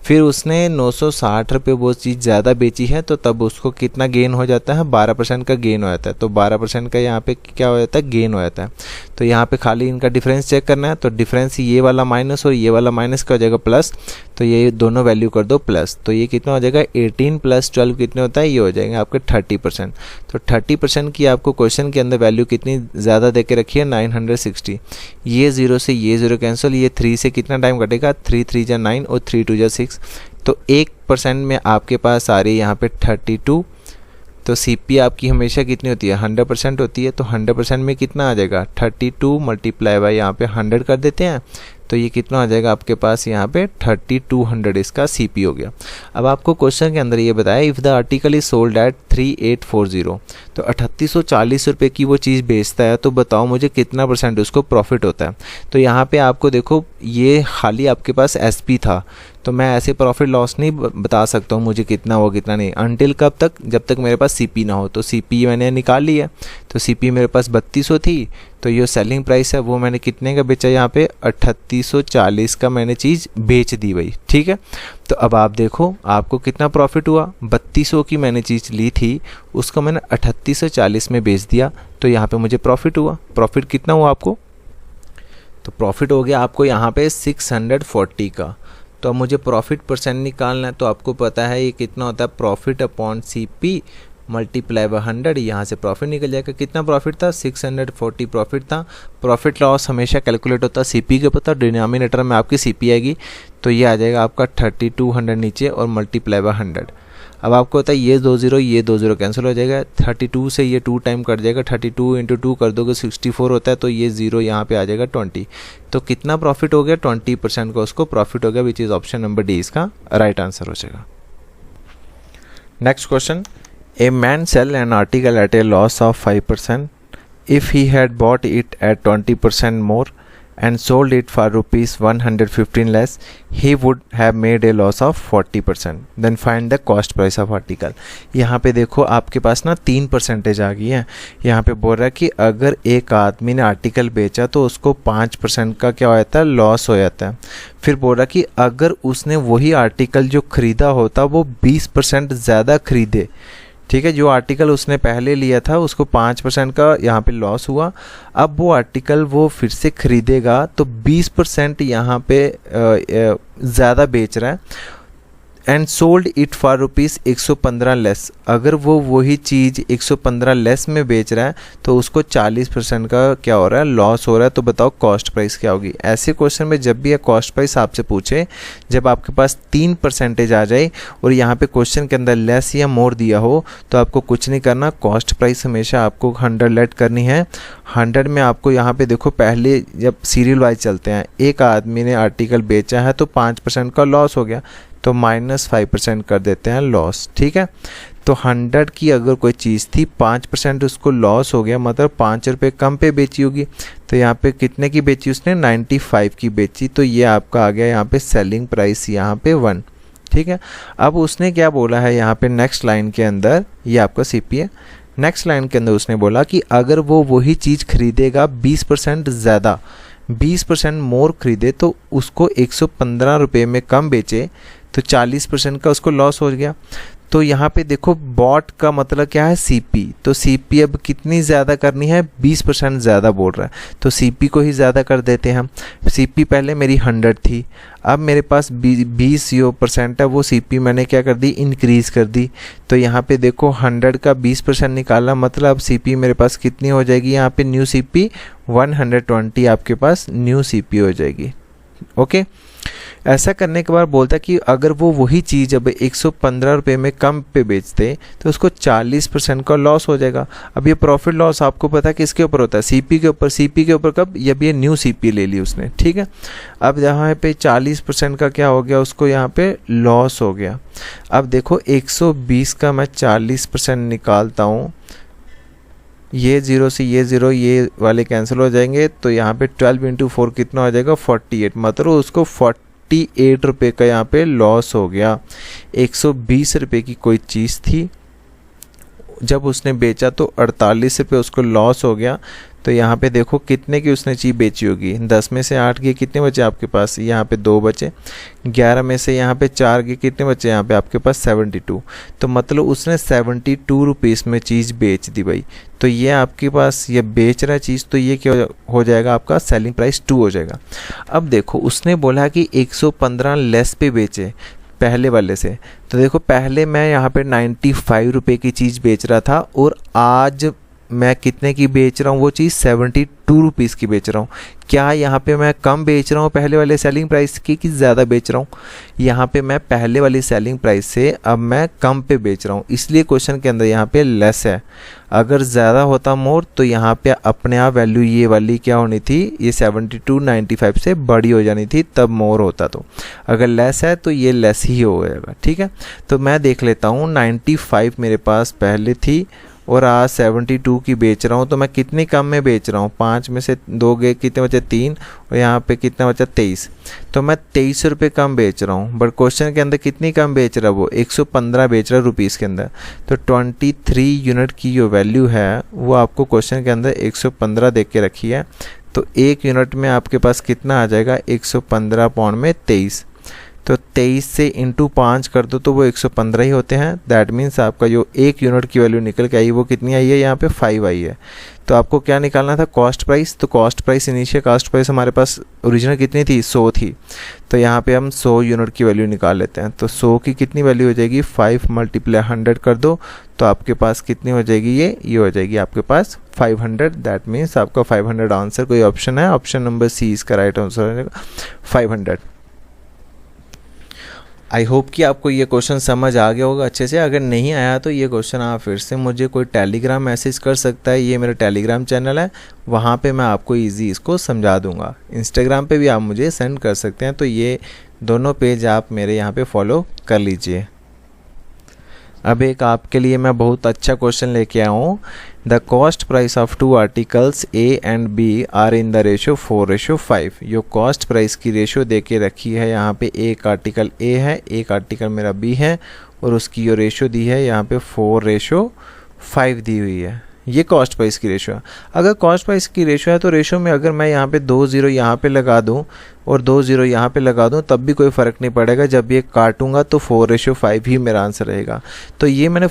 फिर उसने 960 रुपये वो चीज़ ज़्यादा बेची है, तो तब उसको कितना गेन हो जाता है, 12% का गेन हो जाता है। तो 12% का यहाँ पे क्या हो जाता है, गेन हो जाता है। तो यहाँ पे खाली इनका डिफरेंस चेक करना है, तो डिफरेंस ये वाला माइनस और ये वाला माइनस का हो जाएगा प्लस, तो ये दोनों वैल्यू कर दो प्लस, तो ये कितना हो जाएगा 18 + 12 कितने होता है, ये हो जाएंगे आपके 30%। तो 30% की आपको क्वेश्चन के अंदर वैल्यू कितनी ज़्यादा दे के रखी है, 960। ये 0 से ये 0 कैंसिल, ये 3 से कितना टाइम कटेगा, 3 3 जा 9 और 3 2 जा 6, तो 1% में आपके पास आ रही है यहाँ पे 32। तो CP आपकी हमेशा कितनी होती है, 100% होती है। तो 100% में कितना आ जाएगा, 32 × यहाँ पे 100 कर देते हैं, तो ये कितना आ जाएगा आपके पास यहाँ पे 3200 इसका CP हो गया। अब आपको क्वेश्चन के अंदर ये बताया, if the article is sold eight 3840, तो 3840 रुपये की वो चीज़ बेचता है, तो बताओ मुझे कितना % उसको प्रॉफिट होता है। तो यहाँ पे आपको देखो ये खाली आपके पास SP था, तो मैं ऐसे प्रॉफिट लॉस नहीं बता सकता हूँ मुझे कितना हो कितना नहीं, अनटिल कब तक, जब तक मेरे पास CP ना हो। तो CP मैंने निकाल ली है, तो CP मेरे पास 3200 थी, तो ये सेलिंग प्राइस है वो मैंने कितने का बेचा, यहाँ पे 3840 का मैंने चीज़ बेच दी भाई, ठीक है। तो अब आप देखो आपको कितना प्रॉफिट हुआ, 3200 की मैंने चीज़ ली थी, उसको मैंने 3840 में बेच दिया, तो यहाँ पे मुझे प्रॉफिट हुआ। प्रॉफिट कितना हुआ आपको, तो प्रॉफिट हो गया आपको यहाँ पे 640 का। तो अब मुझे प्रॉफिट परसेंट निकालना है, तो आपको पता है ये कितना होता है, profit upon CP multiply by 100। यहाँ से प्रॉफिट निकल जाएगा। कितना प्रॉफिट था, 640 प्रॉफिट था। प्रॉफिट लॉस हमेशा कैलकुलेट होता है CP के ऊपर, तो डिनोमिनेटर में आपकी CP आएगी, तो ये आ जाएगा आपका 3200 नीचे और मल्टीप्लाई बाय 100। अब आपको होता है ये 2 0 कैंसिल हो जाएगा, 32 से ये 2 टाइम कट जाएगा, 32 इंटू 2 कर दोगे 64 होता है, तो ये 0 यहाँ पे आ जाएगा 20। तो कितना प्रॉफिट हो गया, 20% का उसको प्रॉफिट हो गया, which is option number D इसका राइट आंसर हो जाएगा। Next question, a man sell an article at a loss of 5% if he had bought it at 20% more and sold it for rupees 115 less, he would have made a loss of 40%. Then find the cost price of article. यहाँ पे देखो आपके पास ना 3% आ गई है। यहाँ पे बोल रहा है कि अगर एक आदमी ने आर्टिकल बेचा तो उसको 5% का क्या हो जाता है, लॉस हो जाता है। फिर बोल रहा कि अगर उसने वही आर्टिकल जो खरीदा होता वो 20% ज़्यादा खरीदे, ठीक है, जो आर्टिकल उसने पहले लिया था उसको 5% का यहाँ पे लॉस हुआ, अब वो आर्टिकल वो फिर से खरीदेगा तो 20% यहाँ पे ज़्यादा बेच रहा है। And sold it for rupees 115 less, अगर वो वही चीज़ 115 लेस में बेच रहा है तो उसको 40% का क्या हो रहा है, लॉस हो रहा है। तो बताओ कॉस्ट प्राइस क्या होगी। ऐसे क्वेश्चन में जब भी ये कॉस्ट प्राइस आपसे पूछे, जब आपके पास 3% आ जाए और यहाँ पे क्वेश्चन के अंदर लेस या मोर दिया हो, तो आपको कुछ नहीं करना, कॉस्ट प्राइस हमेशा आपको 100 लेट करनी है। 100 में आपको यहाँ पे देखो, पहले जब सीरियल वाइज चलते हैं, एक आदमी ने आर्टिकल बेचा है तो 5% का लॉस हो गया, तो -5% कर देते हैं लॉस, ठीक है। तो 100 की अगर कोई चीज़ थी, 5% उसको लॉस हो गया, मतलब 5 रुपये कम पे बेची होगी। तो यहाँ पे कितने की बेची उसने, 95 की बेची, तो ये आपका आ गया यहाँ पे सेलिंग प्राइस यहाँ पे 1, ठीक है। अब उसने क्या बोला है यहाँ पे नेक्स्ट लाइन के अंदर, ये आपका CP है। नेक्स्ट लाइन के अंदर उसने बोला कि अगर वो वही चीज़ खरीदेगा 20% ज़्यादा, 20% मोर खरीदे, तो उसको 115 रुपये में कम बेचे तो 40% का उसको लॉस हो गया। तो यहाँ पे देखो बॉट का मतलब क्या है, CP। तो CP अब कितनी ज़्यादा करनी है, 20% ज़्यादा बोल रहा है, तो CP को ही ज़्यादा कर देते हैं हम। CP पहले मेरी 100 थी, अब मेरे पास 20% है, वो CP मैंने क्या कर दी, इंक्रीज़ कर दी। तो यहाँ पे देखो 100 का 20% निकाला, मतलब अब CP मेरे पास कितनी हो जाएगी, यहाँ पे न्यू CP 120 आपके पास न्यू CP हो जाएगी। ओके, ऐसा करने के बाद बोलता है कि अगर वो वही चीज़ अब 115 रुपये में कम पे बेचते तो उसको 40% का लॉस हो जाएगा। अब ये प्रॉफिट लॉस आपको पता है किसके ऊपर होता है, CP के ऊपर। CP के ऊपर कब, जब ये न्यू CP ले ली उसने, ठीक है। अब यहाँ पे 40% का क्या हो गया, उसको यहाँ पे लॉस हो गया। अब देखो 120 का मैं 40% निकालता हूँ, ये 0 से ये 0, ये वाले कैंसिल हो जाएंगे, तो यहाँ पे 12 इंटू 4 कितना हो जाएगा, 48, मतलब उसको 48 रुपये का यहाँ पे लॉस हो गया। 120 रुपये की कोई चीज़ थी, जब उसने बेचा तो 48 रुपये उसको लॉस हो गया। तो यहाँ पे देखो कितने की उसने चीज़ बेची होगी, 10 में से 8 के कितने बचे आपके पास, यहाँ पे 2 बचे, 11 में से यहाँ पे 4 के कितने बचे, यहाँ पे आपके पास 72। तो मतलब उसने 72 रुपीज़ में चीज़ बेच दी भाई। तो ये आपके पास ये बेच रहा है चीज़, तो ये क्या हो जाएगा, आपका सेलिंग प्राइस 2 हो जाएगा। अब देखो उसने बोला कि 115 लेस पे बेचे पहले वाले से, तो देखो पहले मैं यहाँ पे 95 रुपये की चीज़ बेच रहा था और आज मैं कितने की बेच रहा हूँ, वो चीज़ 72 रुपीज़ की बेच रहा हूँ। क्या यहाँ पे मैं कम बेच रहा हूँ पहले वाले सेलिंग प्राइस की कि ज़्यादा बेच रहा हूँ, यहाँ पे मैं पहले वाली सेलिंग प्राइस से अब मैं कम पे बेच रहा हूँ, इसलिए क्वेश्चन के अंदर यहाँ पे लेस है। अगर ज़्यादा होता मोर तो यहाँ पे अपने आप वैल्यू ये वाली क्या होनी थी, ये 72 95 से बड़ी हो जानी थी, तब मोर होता। तो अगर लेस है तो ये लेस ही हो जाएगा, ठीक है। तो मैं देख लेता हूँ 95 मेरे पास पहले थी और आज 72 की बेच रहा हूँ, तो मैं कितनी कम में बेच रहा हूँ, 5 में से 2 गए, कितने बचे 3, और यहाँ पे कितना बचा 23। तो मैं 23 रुपये कम बेच रहा हूँ, बट क्वेश्चन के अंदर कितनी कम बेच रहा है, वो 115 बेच रहा है रुपीज़ के अंदर। तो 23 यूनिट की जो वैल्यू है वो आपको क्वेश्चन के अंदर 115 देख के रखी है। तो 1 यूनिट में आपके पास कितना आ जाएगा, 115 पौंड में 23। तो 23 से इंटू 5 कर दो तो वो 115 ही होते हैं। दैट मीन्स आपका जो 1 यूनिट की वैल्यू निकल के आई वो कितनी आई है, यहाँ पे 5 आई है। तो आपको क्या निकालना था, कॉस्ट प्राइस। तो cost price, initial cost price हमारे पास ओरिजिनल कितनी थी, 100 थी। तो यहाँ पे हम 100 यूनिट की वैल्यू निकाल लेते हैं। तो 100 की कितनी वैल्यू हो जाएगी, 5 × 100 कर दो तो आपके पास कितनी हो जाएगी, ये हो जाएगी आपके पास 500। दैट मीन्स आपका 500 आंसर कोई ऑप्शन है, ऑप्शन नंबर सी इसका राइट आंसर है 500। आई होप कि आपको ये क्वेश्चन समझ आ गया होगा अच्छे से। अगर नहीं आया तो ये क्वेश्चन आप फिर से मुझे कोई टेलीग्राम मैसेज कर सकता है, ये मेरा टेलीग्राम चैनल है, वहाँ पे मैं आपको इजी इसको समझा दूंगा। इंस्टाग्राम पे भी आप मुझे सेंड कर सकते हैं। तो ये दोनों पेज आप मेरे यहाँ पे फॉलो कर लीजिए। अब एक आपके लिए मैं बहुत अच्छा क्वेश्चन लेके आया हूँ। The cost price of 2 articles A and B are in the ratio 4:5। जो कॉस्ट प्राइस की रेशो दे के रखी है यहाँ पे, एक आर्टिकल A है, एक आर्टिकल मेरा B है, और उसकी जो रेशो दी है यहाँ पे 4:5 दी हुई है। ये कॉस्ट प्राइस की रेशो है। अगर कॉस्ट प्राइस की रेशो है तो रेशो में अगर मैं यहाँ पे 2 0 यहाँ पे लगा दूँ और 2 0 यहाँ पे लगा दूँ तब भी कोई फ़र्क नहीं पड़ेगा। जब ये काटूंगा तो 4:5 ही मेरा आंसर रहेगा। तो ये मैंने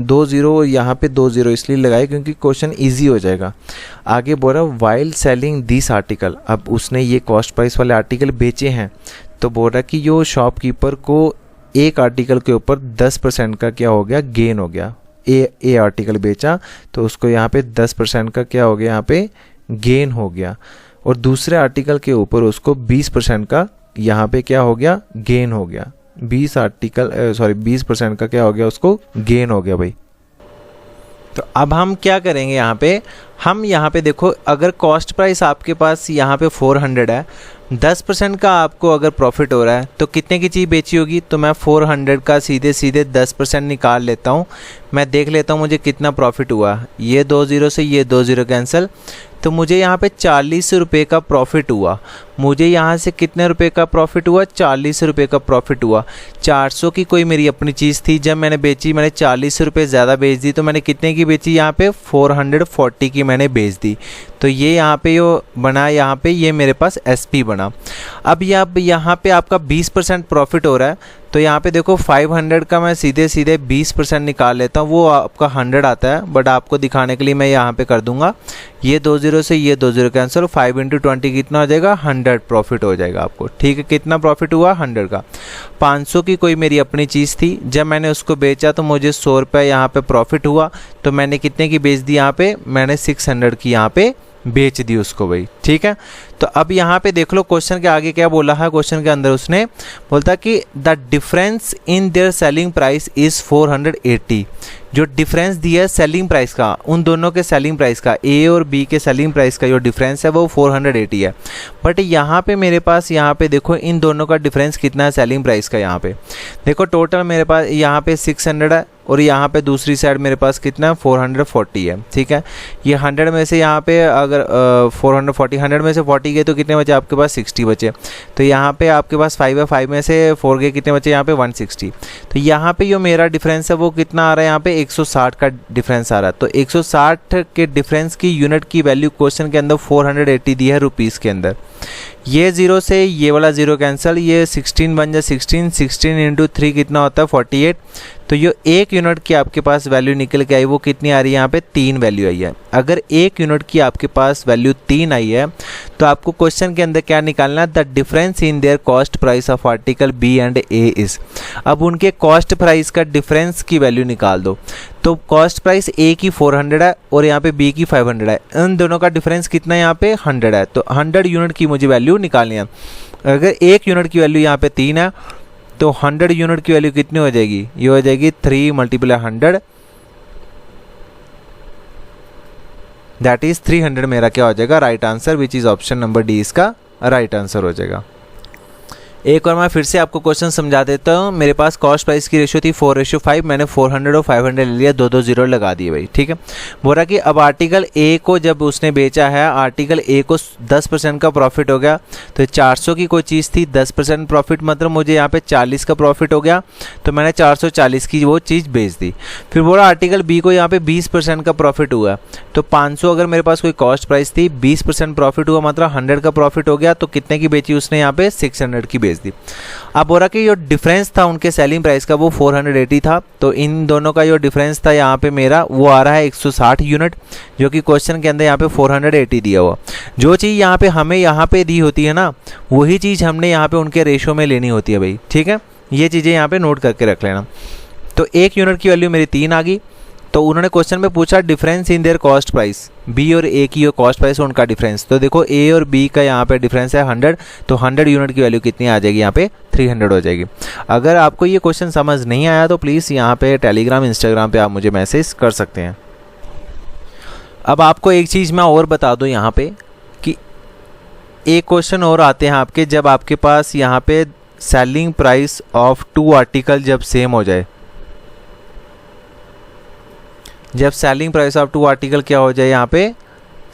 2 0 यहाँ पे 2 0 इसलिए लगाए क्योंकि क्वेश्चन ईजी हो जाएगा। आगे बोल रहा वाइल सेलिंग दिस आर्टिकल। अब उसने ये कॉस्ट प्राइस वाले आर्टिकल बेचे हैं तो बोल रहा कि जो शॉपकीपर को एक आर्टिकल के ऊपर 10% का क्या हो गया, गेन हो गया। ए आर्टिकल बेचा तो उसको यहाँ पे 10% का क्या हो गया, यहाँ पे गेन हो गया, और दूसरे आर्टिकल के ऊपर उसको 20% का यहाँ पे क्या हो गया, गेन हो गया। 20% का क्या हो गया, उसको गेन हो गया भाई। तो अब हम क्या करेंगे यहाँ पे, हम यहाँ पे देखो अगर कॉस्ट प्राइस आपके पास यहाँ पे 400 है, 10% का आपको अगर प्रॉफिट हो रहा है तो कितने की चीज़ बेची होगी। तो मैं 400 का सीधे 10% निकाल लेता हूँ। मैं देख लेता हूँ मुझे कितना प्रॉफिट हुआ। ये 2 0 से ये 2 0 कैंसिल, तो मुझे यहाँ पे 40 रुपये का प्रॉफिट हुआ। मुझे यहाँ से कितने रुपए का प्रॉफिट हुआ, 40 रुपये का प्रॉफिट हुआ। 400 की कोई मेरी अपनी चीज़ थी, जब मैंने बेची मैंने 40 रुपये ज़्यादा बेच दी। तो मैंने कितने की बेची, यहाँ पे 440 की मैंने बेच दी। तो ये यहाँ पे जो बना, यहाँ पे ये मेरे पास SP बना। अब यहाँ पे आपका 20% प्रॉफिट हो रहा है। तो यहाँ पे देखो 500 का मैं सीधे 20% निकाल लेता हूँ, वो आपका 100 आता है, बट आपको दिखाने के लिए मैं यहाँ पे कर दूंगा। ये 2 0 से ये 2 0 कैंसिल, 5 × 20 कितना हो जाएगा, 100 प्रॉफिट हो जाएगा आपको। ठीक है, कितना प्रॉफिट हुआ, 100 का। 500 की कोई मेरी अपनी चीज़ थी, जब मैंने उसको बेचा तो मुझे 100 रुपये यहाँ पे प्रॉफिट हुआ। तो मैंने कितने की बेच दी, यहाँ पे मैंने 600 की यहाँ पे बेच दी उसको भाई। ठीक है, तो अब यहाँ पे देख लो क्वेश्चन के आगे क्या बोला है। क्वेश्चन के अंदर उसने बोलता कि the difference in there selling price is 480। जो डिफरेंस दिया है सेलिंग प्राइस का, उन दोनों के सेलिंग प्राइस का, A और B के सेलिंग प्राइस का जो डिफरेंस है वो 480 है। बट यहाँ पे मेरे पास यहाँ पे देखो इन दोनों का डिफरेंस कितना है सेलिंग प्राइस का। यहाँ पे देखो टोटल मेरे पास यहाँ पे 600 है और यहाँ पे दूसरी साइड मेरे पास कितना है, 440 है। ठीक है, ये 100 में से यहाँ पे अगर 440 100 में से 40 गए तो कितने बचे आपके पास, 60 बचे। तो यहाँ पे आपके पास 5 है, 5 में से 4 गए कितने बचे, यहाँ पे 160। तो यहाँ पे जो मेरा डिफरेंस है वो कितना आ रहा है, यहाँ पे 160 का डिफरेंस आ रहा है। तो 160 के डिफरेंस की यूनिट की वैल्यू क्वेश्चन के अंदर 480 दी है रुपीज़ के अंदर। ये 0 से ये वाला 0 कैंसिल, ये 16 बन जाए 16 × 3 कितना होता है, 48। तो ये 1 यूनिट की आपके पास वैल्यू निकल के आई, वो कितनी आ रही है, यहाँ पे 3 वैल्यू आई है। अगर 1 यूनिट की आपके पास वैल्यू 3 आई है तो आपको क्वेश्चन के अंदर क्या निकालना है, the difference in their cost price of article B and A is. अब उनके कॉस्ट प्राइस का डिफरेंस की वैल्यू निकाल दो। तो कॉस्ट प्राइस A की 400 है और यहाँ पे B की 500 है, इन दोनों का डिफरेंस कितना है, यहाँ पे 100 है। तो 100 यूनिट की मुझे वैल्यू निकालनी है। अगर 1 यूनिट की वैल्यू यहाँ पे 3 है तो 100 यूनिट की वैल्यू कितनी हो जाएगी, ये हो जाएगी 3 × 100, दैट इज 300 मेरा क्या हो जाएगा, right answer, which is option number D इसका राइट आंसर हो जाएगा। एक और मैं फिर से आपको क्वेश्चन समझा देता हूँ। मेरे पास कॉस्ट प्राइस की रेशियो थी 4:5, मैंने 400 और 500 ले लिया, 2 0 लगा दिए भाई। ठीक है, बोल रहा कि अब आर्टिकल A को जब उसने बेचा है, आर्टिकल A को 10% का प्रॉफिट हो गया। तो 400 की कोई चीज़ थी, 10% प्रॉफिट मतलब मुझे यहाँ पे 40 का प्रॉफिट हो गया। तो मैंने 440 की वो चीज़ बेच दी। फिर बोल रहा आर्टिकल B को यहाँ पे 20% का प्रॉफिट हुआ। तो 500 अगर मेरे पास कोई कॉस्ट प्राइस थी, 20% प्रॉफिट हुआ मतलब 100 का प्रॉफिट हो गया। तो कितने की बेची उसने, यहाँ पे 600 की बेच दी। अब बोला कि जो डिफरेंस था उनके सेलिंग प्राइस का वो 480 था, तो इन दोनों का जो डिफरेंस था यहाँ पे मेरा वो आ रहा है 160 यूनिट, जो कि क्वेश्चन के अंदर यहाँ पे 480 दिया हुआ। जो चीज़ यहाँ पे हमें यहाँ पे दी होती है ना, वही चीज़ हमने यहाँ पे उनके रेशो में लेनी होती है भाई, ठीक है। ये चीज़ें यहाँ पे नोट करके रख लेना। तो 1 यूनिट की वैल्यू मेरी 3 आ गई। तो उन्होंने क्वेश्चन में पूछा difference in their cost price, B और ए की जो कॉस्ट प्राइस है उनका डिफरेंस। तो देखो ए और बी का यहाँ पे डिफरेंस है 100, तो 100 यूनिट की वैल्यू कितनी आ जाएगी, यहाँ पे 300 हो जाएगी। अगर आपको ये क्वेश्चन समझ नहीं आया तो प्लीज़ यहाँ पे टेलीग्राम इंस्टाग्राम पे आप मुझे मैसेज कर सकते हैं। अब आपको एक चीज़ मैं और बता दूँ यहाँ पे कि एक क्वेश्चन और आते हैं आपके, जब आपके पास यहाँ पे सेलिंग प्राइस ऑफ 2 आर्टिकल जब सेम हो जाए, जब सेलिंग प्राइस ऑफ 2 आर्टिकल क्या हो जाए, यहाँ पे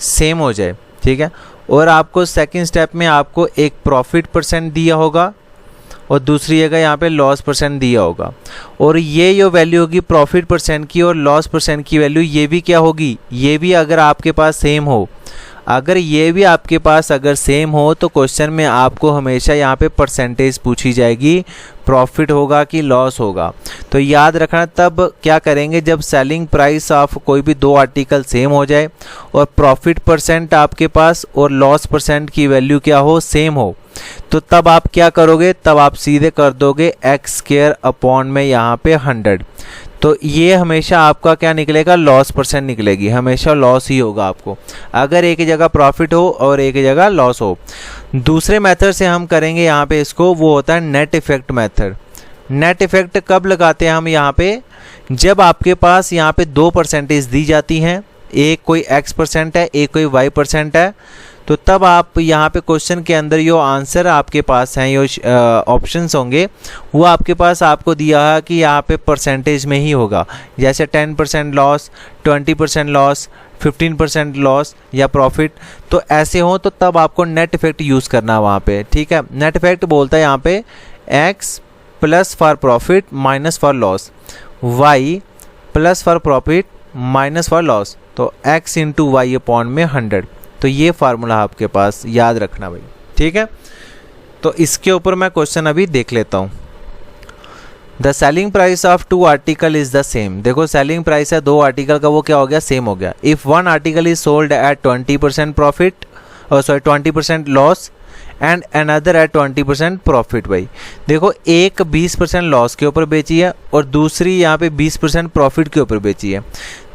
सेम हो जाए, ठीक है। और आपको सेकंड स्टेप में आपको एक प्रॉफिट परसेंट दिया होगा और दूसरी जगह यहाँ पे लॉस परसेंट दिया होगा, और ये जो वैल्यू होगी प्रॉफिट परसेंट की और लॉस परसेंट की वैल्यू, ये भी क्या होगी, ये भी अगर आपके पास सेम हो, अगर ये भी आपके पास अगर सेम हो तो क्वेश्चन में आपको हमेशा यहाँ पे परसेंटेज पूछी जाएगी, प्रॉफिट होगा कि लॉस होगा। तो याद रखना तब क्या करेंगे, जब सेलिंग प्राइस ऑफ कोई भी 2 आर्टिकल सेम हो जाए और प्रॉफिट परसेंट आपके पास और लॉस परसेंट की वैल्यू क्या हो, सेम हो, तो तब आप क्या करोगे, तब आप सीधे कर दोगे एक्स स्क्वायर अपॉन में यहाँ पे 100। तो ये हमेशा आपका क्या निकलेगा, लॉस परसेंट निकलेगी, हमेशा लॉस ही होगा आपको, अगर एक जगह प्रॉफिट हो और एक जगह लॉस हो। दूसरे मेथड से हम करेंगे यहाँ पे इसको, वो होता है net effect method. Net effect कब लगाते हैं हम यहाँ पे, जब आपके पास यहाँ पे 2 परसेंटेज दी जाती हैं, एक कोई x% है, एक कोई y% है, तो तब आप यहाँ पे क्वेश्चन के अंदर जो आंसर आपके पास हैं, जो ऑप्शंस होंगे वो आपके पास आपको दिया है कि यहाँ पे परसेंटेज में ही होगा, जैसे 10% लॉस, 20% लॉस, 15% लॉस या प्रॉफिट, तो ऐसे हो तो तब आपको नेट इफेक्ट यूज़ करना है वहाँ पे, ठीक है। नेट इफेक्ट बोलता है यहाँ पे x plus for profit minus for loss, y plus for profit minus for loss, तो x इंटू वाई अपॉन में 100। तो ये फार्मूला आपके पास याद रखना भाई, ठीक है। तो इसके ऊपर मैं क्वेश्चन अभी देख लेता हूँ। The selling price of 2 article is the same. देखो सेलिंग प्राइस है 2 आर्टिकल का, वो क्या हो गया, सेम हो गया। If 1 article is sold at 20% profit, sorry 20% loss and another at 20% profit. भाई देखो एक 20% लॉस के ऊपर बेची है और दूसरी यहाँ पे 20% प्रॉफिट के ऊपर बेची है।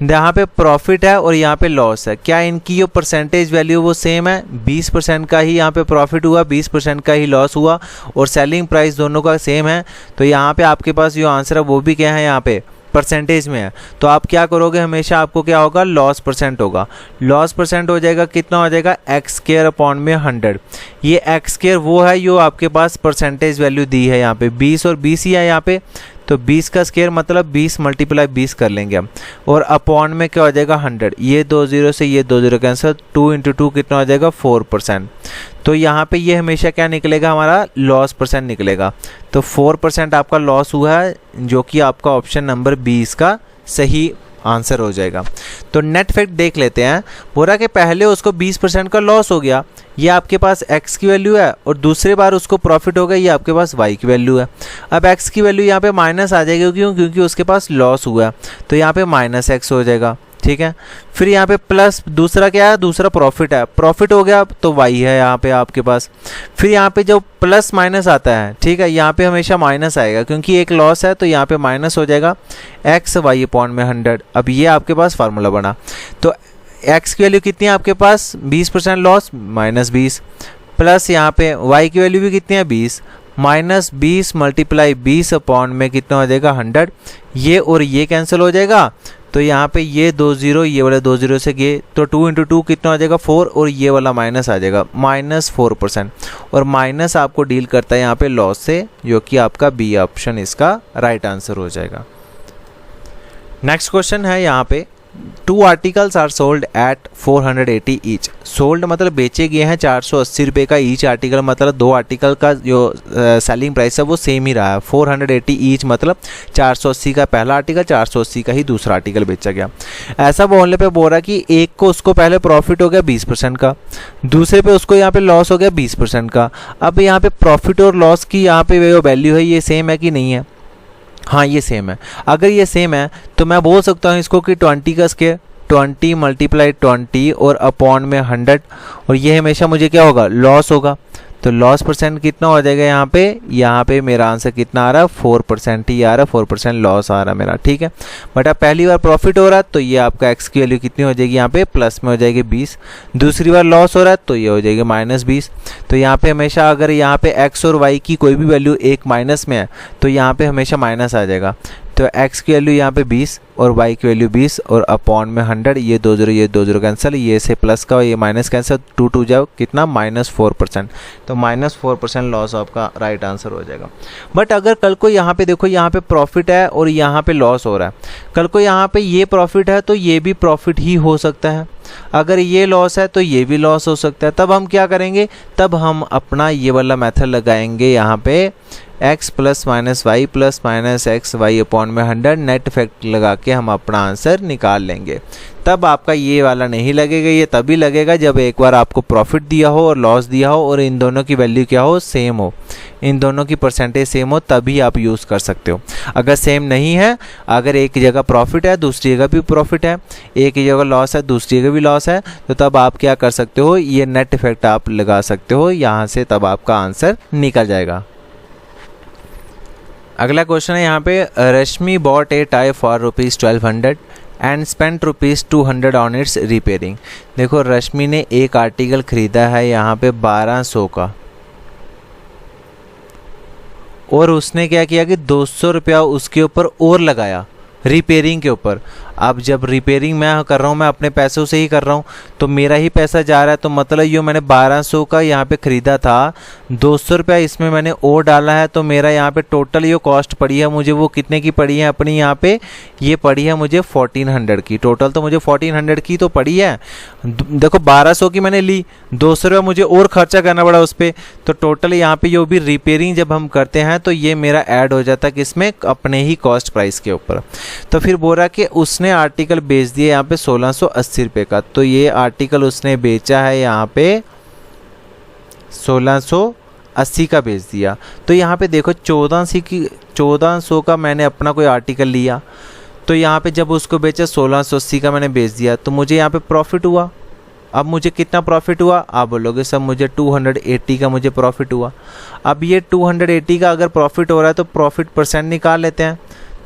यहाँ पे प्रॉफिट है और यहाँ पे लॉस है, क्या इनकी जो परसेंटेज वैल्यू वो सेम है, 20% का ही यहाँ पे प्रॉफिट हुआ, 20% का ही लॉस हुआ और सेलिंग प्राइस दोनों का सेम है। तो यहाँ पे आपके पास जो आंसर है वो भी क्या है, यहाँ पे परसेंटेज में है। तो आप क्या करोगे, हमेशा आपको क्या होगा, लॉस परसेंट होगा। लॉस परसेंट हो जाएगा, कितना हो जाएगा, एक्स स्क्वायर अपॉन में 100। ये एक्स स्क्वायर वो है जो आपके पास परसेंटेज वैल्यू दी है, यहाँ पे 20 और 20 ही है यहाँ पे, तो 20 का स्क्वायर मतलब 20 मल्टीप्लाई 20 कर लेंगे हम, और अपॉन में क्या हो जाएगा 100। ये 2 0 से ये 2 0 कैंसिल, 2 इंटू 2 कितना हो जाएगा 4%। तो यहाँ पे ये हमेशा क्या निकलेगा, हमारा लॉस परसेंट निकलेगा। तो 4% आपका लॉस हुआ है, जो कि आपका ऑप्शन नंबर 20 का सही आंसर हो जाएगा। तो नेट इफेक्ट देख लेते हैं। बोला कि पहले उसको 20% का लॉस हो गया, ये आपके पास x की वैल्यू है, और दूसरी बार उसको प्रॉफिट हो गया, ये आपके पास y की वैल्यू है। अब x की वैल्यू यहाँ पे माइनस आ जाएगी, क्यों, क्योंकि उसके पास लॉस हुआ है, तो यहाँ पे माइनस x हो जाएगा, ठीक है। फिर यहाँ पे प्लस, दूसरा क्या है, दूसरा प्रॉफिट है, प्रॉफिट हो गया तो y है यहाँ पे आपके पास। फिर यहाँ पे जब प्लस माइनस आता है, ठीक है, यहाँ पे हमेशा माइनस आएगा क्योंकि एक लॉस है, तो यहाँ पे माइनस हो जाएगा एक्स वाई अपॉन में 100। अब ये आपके पास फार्मूला बना। तो x की वैल्यू कितनी है आपके पास, 20% लॉस माइनस 20, प्लस यहाँ पे y की वैल्यू भी कितनी है 20, माइनस 20 मल्टीप्लाई 20 अपॉन में कितना हो जाएगा 100। ये और ये कैंसिल हो जाएगा, तो यहाँ पे ये 2 0, ये वाला 2 0 से गए, तो 2 इंटू 2 कितना हो जाएगा 4, और ये वाला माइनस आ जाएगा माइनस 4%। और माइनस आपको डील करता है यहाँ पे लॉस से, जो कि आपका बी ऑप्शन इसका राइट आंसर हो जाएगा। नेक्स्ट क्वेश्चन है यहाँ पे, 2 articles are sold at 480 each. सोल्ड मतलब बेचे गए हैं 480 रुपये का ईच आर्टिकल, मतलब 2 आर्टिकल का जो सेलिंग प्राइस है वो सेम ही रहा है। 480 ईच मतलब 480 का पहला आर्टिकल, 480 का ही दूसरा आर्टिकल बेचा गया। ऐसा बोलने पे बोल रहा है कि एक को उसको पहले प्रॉफिट हो गया 20% का, दूसरे पे उसको यहाँ पे लॉस हो गया 20% का। अब यहाँ पे प्रॉफिट और लॉस की यहाँ पे जो वैल्यू है ये सेम है कि नहीं है? हाँ ये सेम है। अगर ये सेम है तो मैं बोल सकता हूँ इसको कि 20 का स्क्वायर 20 मल्टीप्लाई 20 और अपॉन में 100, और ये हमेशा मुझे क्या होगा? लॉस होगा। तो लॉस परसेंट कितना हो जाएगा यहाँ पे मेरा आंसर कितना आ रहा है? 4% ही आ रहा है, 4% लॉस आ रहा है मेरा, ठीक है। बट अब पहली बार प्रॉफिट हो रहा है तो ये आपका एक्स की वैल्यू कितनी हो जाएगी? यहाँ पे प्लस में हो जाएगी 20। दूसरी बार लॉस हो रहा है तो ये हो जाएगी -20। तो यहाँ पे हमेशा अगर यहाँ पे एक्स और वाई की कोई भी वैल्यू एक माइनस में है तो यहाँ पे हमेशा माइनस आ जाएगा। तो x की वैल्यू यहाँ पे 20 और y की वैल्यू 20 और अपॉन में 100, ये 2 0 कैंसिल, ये से प्लस का ये माइनस कैंसिल, 2 जाओ कितना? -4%। तो -4% लॉस आपका राइट आंसर हो जाएगा। बट अगर कल को यहाँ पे देखो, यहाँ पे प्रॉफिट है और यहाँ पे लॉस हो रहा है, कल को यहाँ पे ये प्रॉफिट है तो ये भी प्रॉफिट ही हो सकता है, अगर ये लॉस है तो ये भी लॉस हो सकता है। तब हम क्या करेंगे? तब हम अपना ये वाला मेथड लगाएंगे, यहाँ पे x plus minus Y plus minus X Y upon में 100 नेट इफेक्ट लगा के हम अपना आंसर निकाल लेंगे। तब आपका ये वाला नहीं लगेगा, ये तभी लगेगा जब एक बार आपको प्रॉफिट दिया हो और लॉस दिया हो और इन दोनों की वैल्यू क्या हो? सेम हो, इन दोनों की परसेंटेज सेम हो, तभी आप यूज़ कर सकते हो। अगर सेम नहीं है, अगर एक जगह प्रॉफिट है दूसरी जगह भी प्रॉफिट है, एक ही जगह लॉस है दूसरी जगह भी लॉस है, तो तब आप क्या कर सकते हो? ये नेट इफेक्ट आप लगा सकते हो यहाँ से, तब आपका आंसर निकल जाएगा। अगला क्वेश्चन है यहाँ पे, Rashmi bought a tie for ₹1200 and spent ₹200 on its repairing. देखो रश्मि ने एक आर्टिकल खरीदा है यहाँ पे 1200 का, और उसने क्या किया कि 200 रुपया उसके ऊपर और लगाया रिपेयरिंग के ऊपर। अब जब रिपेयरिंग मैं कर रहा हूँ, मैं अपने पैसों से ही कर रहा हूँ, तो मेरा ही पैसा जा रहा है, तो मतलब ये मैंने 1200 का यहाँ पे ख़रीदा था, 200 रुपया इसमें मैंने और डाला है, तो मेरा यहाँ पे टोटल ये कॉस्ट पड़ी है मुझे, वो कितने की पड़ी है अपनी? यहाँ पे ये पड़ी है मुझे 1400 की। टोटल तो मुझे 1400 की तो पड़ी है। देखो 1200 की मैंने ली, 200 रुपया मुझे और खर्चा करना पड़ा उस पर, तो टोटल यहाँ पे जो भी रिपेयरिंग जब हम करते हैं तो ये मेरा ऐड हो जाता है किसमें? अपने ही कॉस्ट प्राइस के ऊपर। तो फिर बोल रहा कि उसने आर्टिकल बेच दिया यहाँ पे 1680 रुपये का, तो ये आर्टिकल उसने बेचा है यहाँ पे 1680 का बेच दिया। तो यहाँ पे देखो 1400 का मैंने अपना कोई आर्टिकल लिया, तो यहाँ पे जब उसको बेचा 1680 का मैंने बेच दिया, तो मुझे यहाँ पे प्रॉफिट हुआ। अब मुझे कितना प्रॉफिट हुआ? आप बोलोगे सर मुझे 280 का मुझे प्रॉफिट हुआ। अब ये 280 का अगर प्रॉफिट हो रहा है तो प्रॉफिट परसेंट निकाल लेते हैं।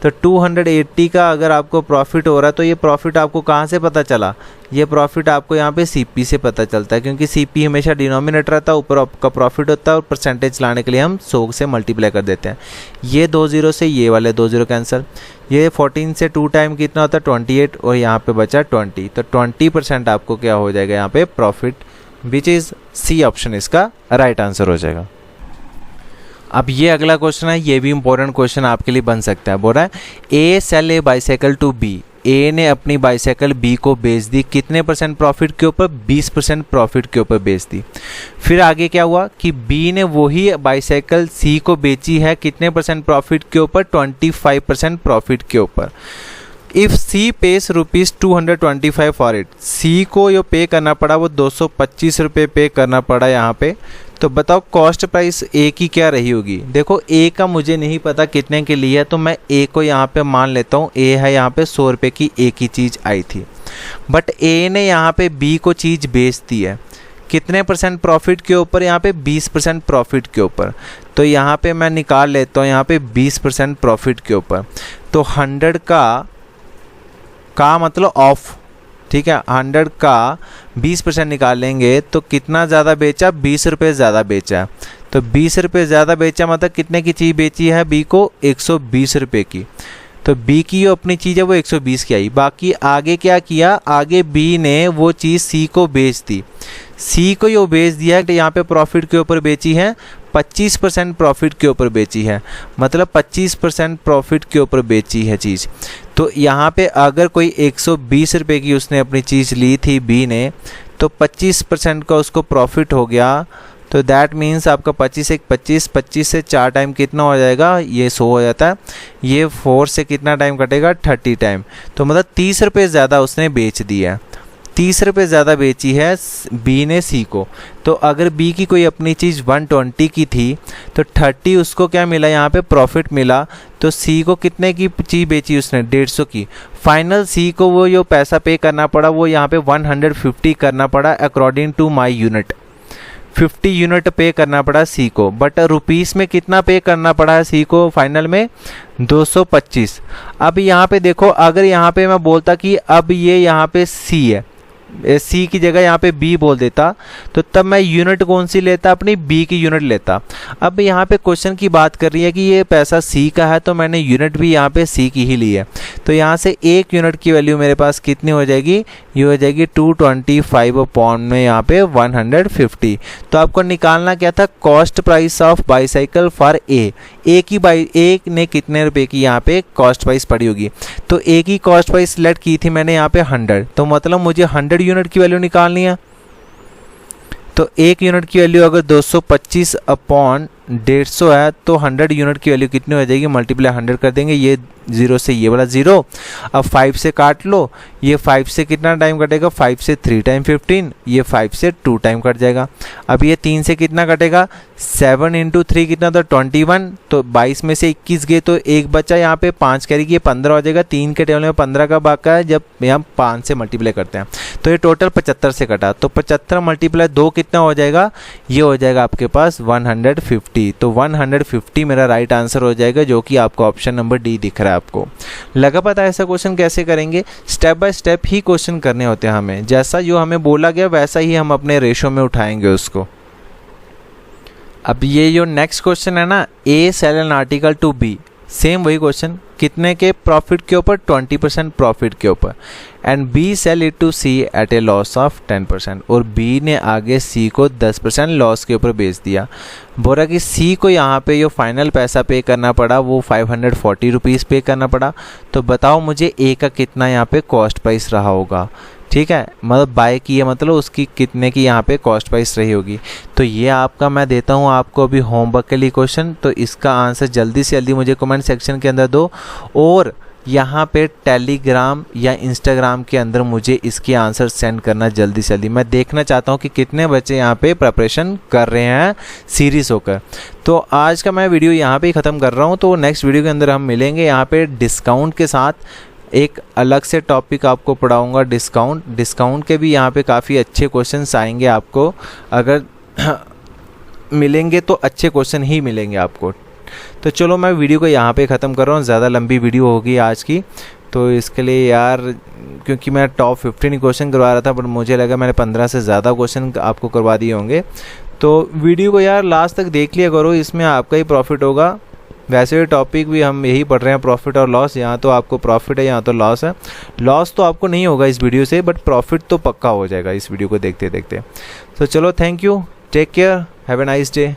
तो 280 का अगर आपको प्रॉफिट हो रहा है तो ये प्रॉफिट आपको कहाँ से पता चला? ये प्रॉफिट आपको यहाँ पे सीपी से पता चलता है, क्योंकि सीपी हमेशा डिनोमिनेटर रहता है, ऊपर आपका प्रॉफिट होता है, और परसेंटेज लाने के लिए हम 100 से मल्टीप्लाई कर देते हैं। ये 2 0 से ये वाले 2 0 कैंसिल, ये 14 से 2 टाइम कितना होता है? 28, और यहाँ पे बचा 20। तो 20% आपको क्या हो जाएगा यहाँ पे? Profit, which is C option इसका राइट आंसर हो जाएगा। अब ये अगला क्वेश्चन है, ये भी इंपॉर्टेंट क्वेश्चन आपके लिए बन सकता है। बोल रहा है A sell a bicycle to B. A ने अपनी बाइसाइकिल बी को बेच दी, कितने % प्रॉफिट के ऊपर? 20% प्रॉफिट के ऊपर बेच दी। फिर आगे क्या हुआ कि बी ने वही बाइसाइकिल सी को बेची है, कितने % प्रॉफिट के ऊपर? 25% प्रॉफिट के ऊपर। If C pays ₹225 for it, C को जो पे करना पड़ा वो 225 रुपये पे करना पड़ा यहाँ पे। तो बताओ कॉस्ट प्राइस ए की क्या रही होगी? देखो ए का मुझे नहीं पता कितने के लिए है, तो मैं ए को यहाँ पे मान लेता हूँ। ए है यहाँ पे 100 रुपये की ए की चीज़ आई थी, बट ए ने यहाँ पे बी को चीज़ बेच दी है, कितने % प्रॉफिट के ऊपर? यहाँ पे 20% प्रॉफिट के ऊपर। तो यहाँ पे मैं निकाल लेता हूँ यहाँ पे 20% प्रॉफिट के ऊपर। तो 100 का मतलब ऑफ, ठीक है, 100 का 20% निकाल लेंगे तो कितना ज़्यादा बेचा? 20 रुपये ज़्यादा बेचा। तो 20 रुपये ज़्यादा बेचा मतलब कितने की चीज़ बेची है बी को? 120 रुपये की। तो बी की जो अपनी चीज़ है वो 120 की आई। बाकी आगे क्या किया? आगे बी ने वो चीज़ सी को बेच दी। सी को जो बेच दिया है तो यहाँ पे प्रॉफिट के ऊपर बेची है 25% प्रॉफिट के ऊपर बेची है, मतलब 25% प्रॉफिट के ऊपर बेची है चीज़। तो यहाँ पे अगर कोई 120 रुपये की उसने अपनी चीज़ ली थी बी ने, तो 25% का उसको प्रॉफिट हो गया, तो दैट मीन्स आपका 25 एक 25, 25 से 4 टाइम कितना हो जाएगा, ये 100 हो जाता है, ये 4 से कितना टाइम कटेगा, 30 टाइम। तो मतलब 30 रुपये ज़्यादा उसने बेच दिया, 30 रुपये ज़्यादा बेची है बी ने सी को। तो अगर बी की कोई अपनी चीज़ 120 की थी तो 30 उसको क्या मिला, यहाँ पे प्रॉफिट मिला। तो सी को कितने की चीज़ बेची उसने, 150 की। फाइनल सी को वो जो पैसा पे करना पड़ा वो यहाँ पे 150 करना पड़ा according to my unit, 50 unit पे करना पड़ा सी को। बट रुपीस में कितना पे करना पड़ा है सी को फाइनल में, 225। अब यहाँ पे देखो, अगर यहाँ पे मैं बोलता कि अब ये यहाँ पे सी है, सी की जगह यहाँ पे बी बोल देता, तो तब मैं यूनिट कौन सी लेता, अपनी बी की यूनिट लेता। अब यहाँ पे क्वेश्चन की बात कर रही है कि ये पैसा सी का है, तो मैंने यूनिट भी यहाँ पे सी की ही ली है। तो यहाँ से एक यूनिट की वैल्यू मेरे पास कितनी हो जाएगी, ये हो जाएगी 225 अपॉन में यहाँ पे 150। तो आपको निकालना क्या था, cost price of bicycle for एक ने कितने रुपए की यहाँ पे कॉस्ट प्राइस पड़ी होगी। तो एक ही कॉस्ट प्राइस सिलेक्ट की थी मैंने यहाँ पे 100, तो मतलब मुझे 100 यूनिट की वैल्यू निकालनी है। तो एक यूनिट की वैल्यू अगर 225 अपॉन 150 है तो 100 यूनिट की वैल्यू कितनी हो जाएगी, मल्टीप्लाई 100 कर देंगे, ये 0 से ये वाला 0, अब 5 से काट लो, ये 5 से कितना टाइम कटेगा, 5 से 3 टाइम 15, ये 5 से 2 टाइम कट जाएगा। अब ये 3 से कितना कटेगा, 7 इंटू 3 कितना था, 21। तो 22 में से 21 गए तो एक बचा, यहाँ पे 5 करेगी, ये 15 हो जाएगा। 3 के टेबल में 15 का बाका है, जब यहाँ 5 से मल्टीप्लाई करते हैं तो ये टोटल 75 से कटा, तो 75 मल्टीप्लाई 2 कितना हो जाएगा, ये हो जाएगा आपके पास 150। तो 150 मेरा राइट आंसर हो जाएगा, जो कि आपको ऑप्शन नंबर डी दिख रहा है। आपको लगा पता ऐसा क्वेश्चन कैसे करेंगे, step by step he question करने होते हैं हमें, जैसा जो हमें बोला गया वैसा ही हम अपने रेशो में उठाएंगे उसको। अब ये जो नेक्स्ट क्वेश्चन है ना, A sell an article to B, same वही क्वेश्चन, कितने के प्रॉफिट के ऊपर, 20% प्रॉफिट के ऊपर, and B sell it to C at a loss of 10%, और बी ने आगे सी को 10% लॉस के ऊपर बेच दिया। बोल रहा कि सी को यहाँ पे जो फाइनल पैसा पे करना पड़ा वो 540 रुपीज़ पे करना पड़ा। तो बताओ मुझे ए का कितना यहाँ पे कॉस्ट प्राइस रहा होगा, ठीक है, मतलब बाय की है, मतलब उसकी कितने की यहाँ पे कॉस्ट प्राइस रही होगी। तो ये आपका मैं देता हूँ आपको अभी होमवर्क के लिए क्वेश्चन, तो इसका आंसर जल्दी से जल्दी मुझे कमेंट सेक्शन के अंदर दो, और यहाँ पे टेलीग्राम या इंस्टाग्राम के अंदर मुझे इसके आंसर सेंड करना जल्दी से जल्दी। मैं देखना चाहता हूँ कि कितने बच्चे यहाँ पे प्रिपरेशन कर रहे हैं सीरीज होकर। तो आज का मैं वीडियो यहाँ पे ही ख़त्म कर रहा हूँ, तो नेक्स्ट वीडियो के अंदर हम मिलेंगे यहाँ पे डिस्काउंट के साथ। एक अलग से टॉपिक आपको पढ़ाऊंगा डिस्काउंट के भी यहाँ पे काफ़ी अच्छे क्वेश्चंस आएंगे आपको, अगर मिलेंगे तो अच्छे क्वेश्चन ही मिलेंगे आपको। तो चलो मैं वीडियो को यहाँ पे ख़त्म कर रहा हूँ, ज़्यादा लंबी वीडियो होगी आज की, तो इसके लिए यार क्योंकि मैं टॉप 15 क्वेश्चन करवा रहा था, बट मुझे लगा मैंने 15 से ज़्यादा क्वेश्चन आपको करवा दिए होंगे। तो वीडियो को यार लास्ट तक देख लिया करो, इसमें आपका ही प्रॉफिट होगा। वैसे भी टॉपिक भी हम यही पढ़ रहे हैं, प्रॉफिट और लॉस, यहाँ तो आपको प्रॉफिट है, यहाँ तो लॉस है। लॉस तो आपको नहीं होगा इस वीडियो से, बट प्रॉफिट तो पक्का हो जाएगा इस वीडियो को देखते देखते। तो चलो, thank you, take care, have a nice day.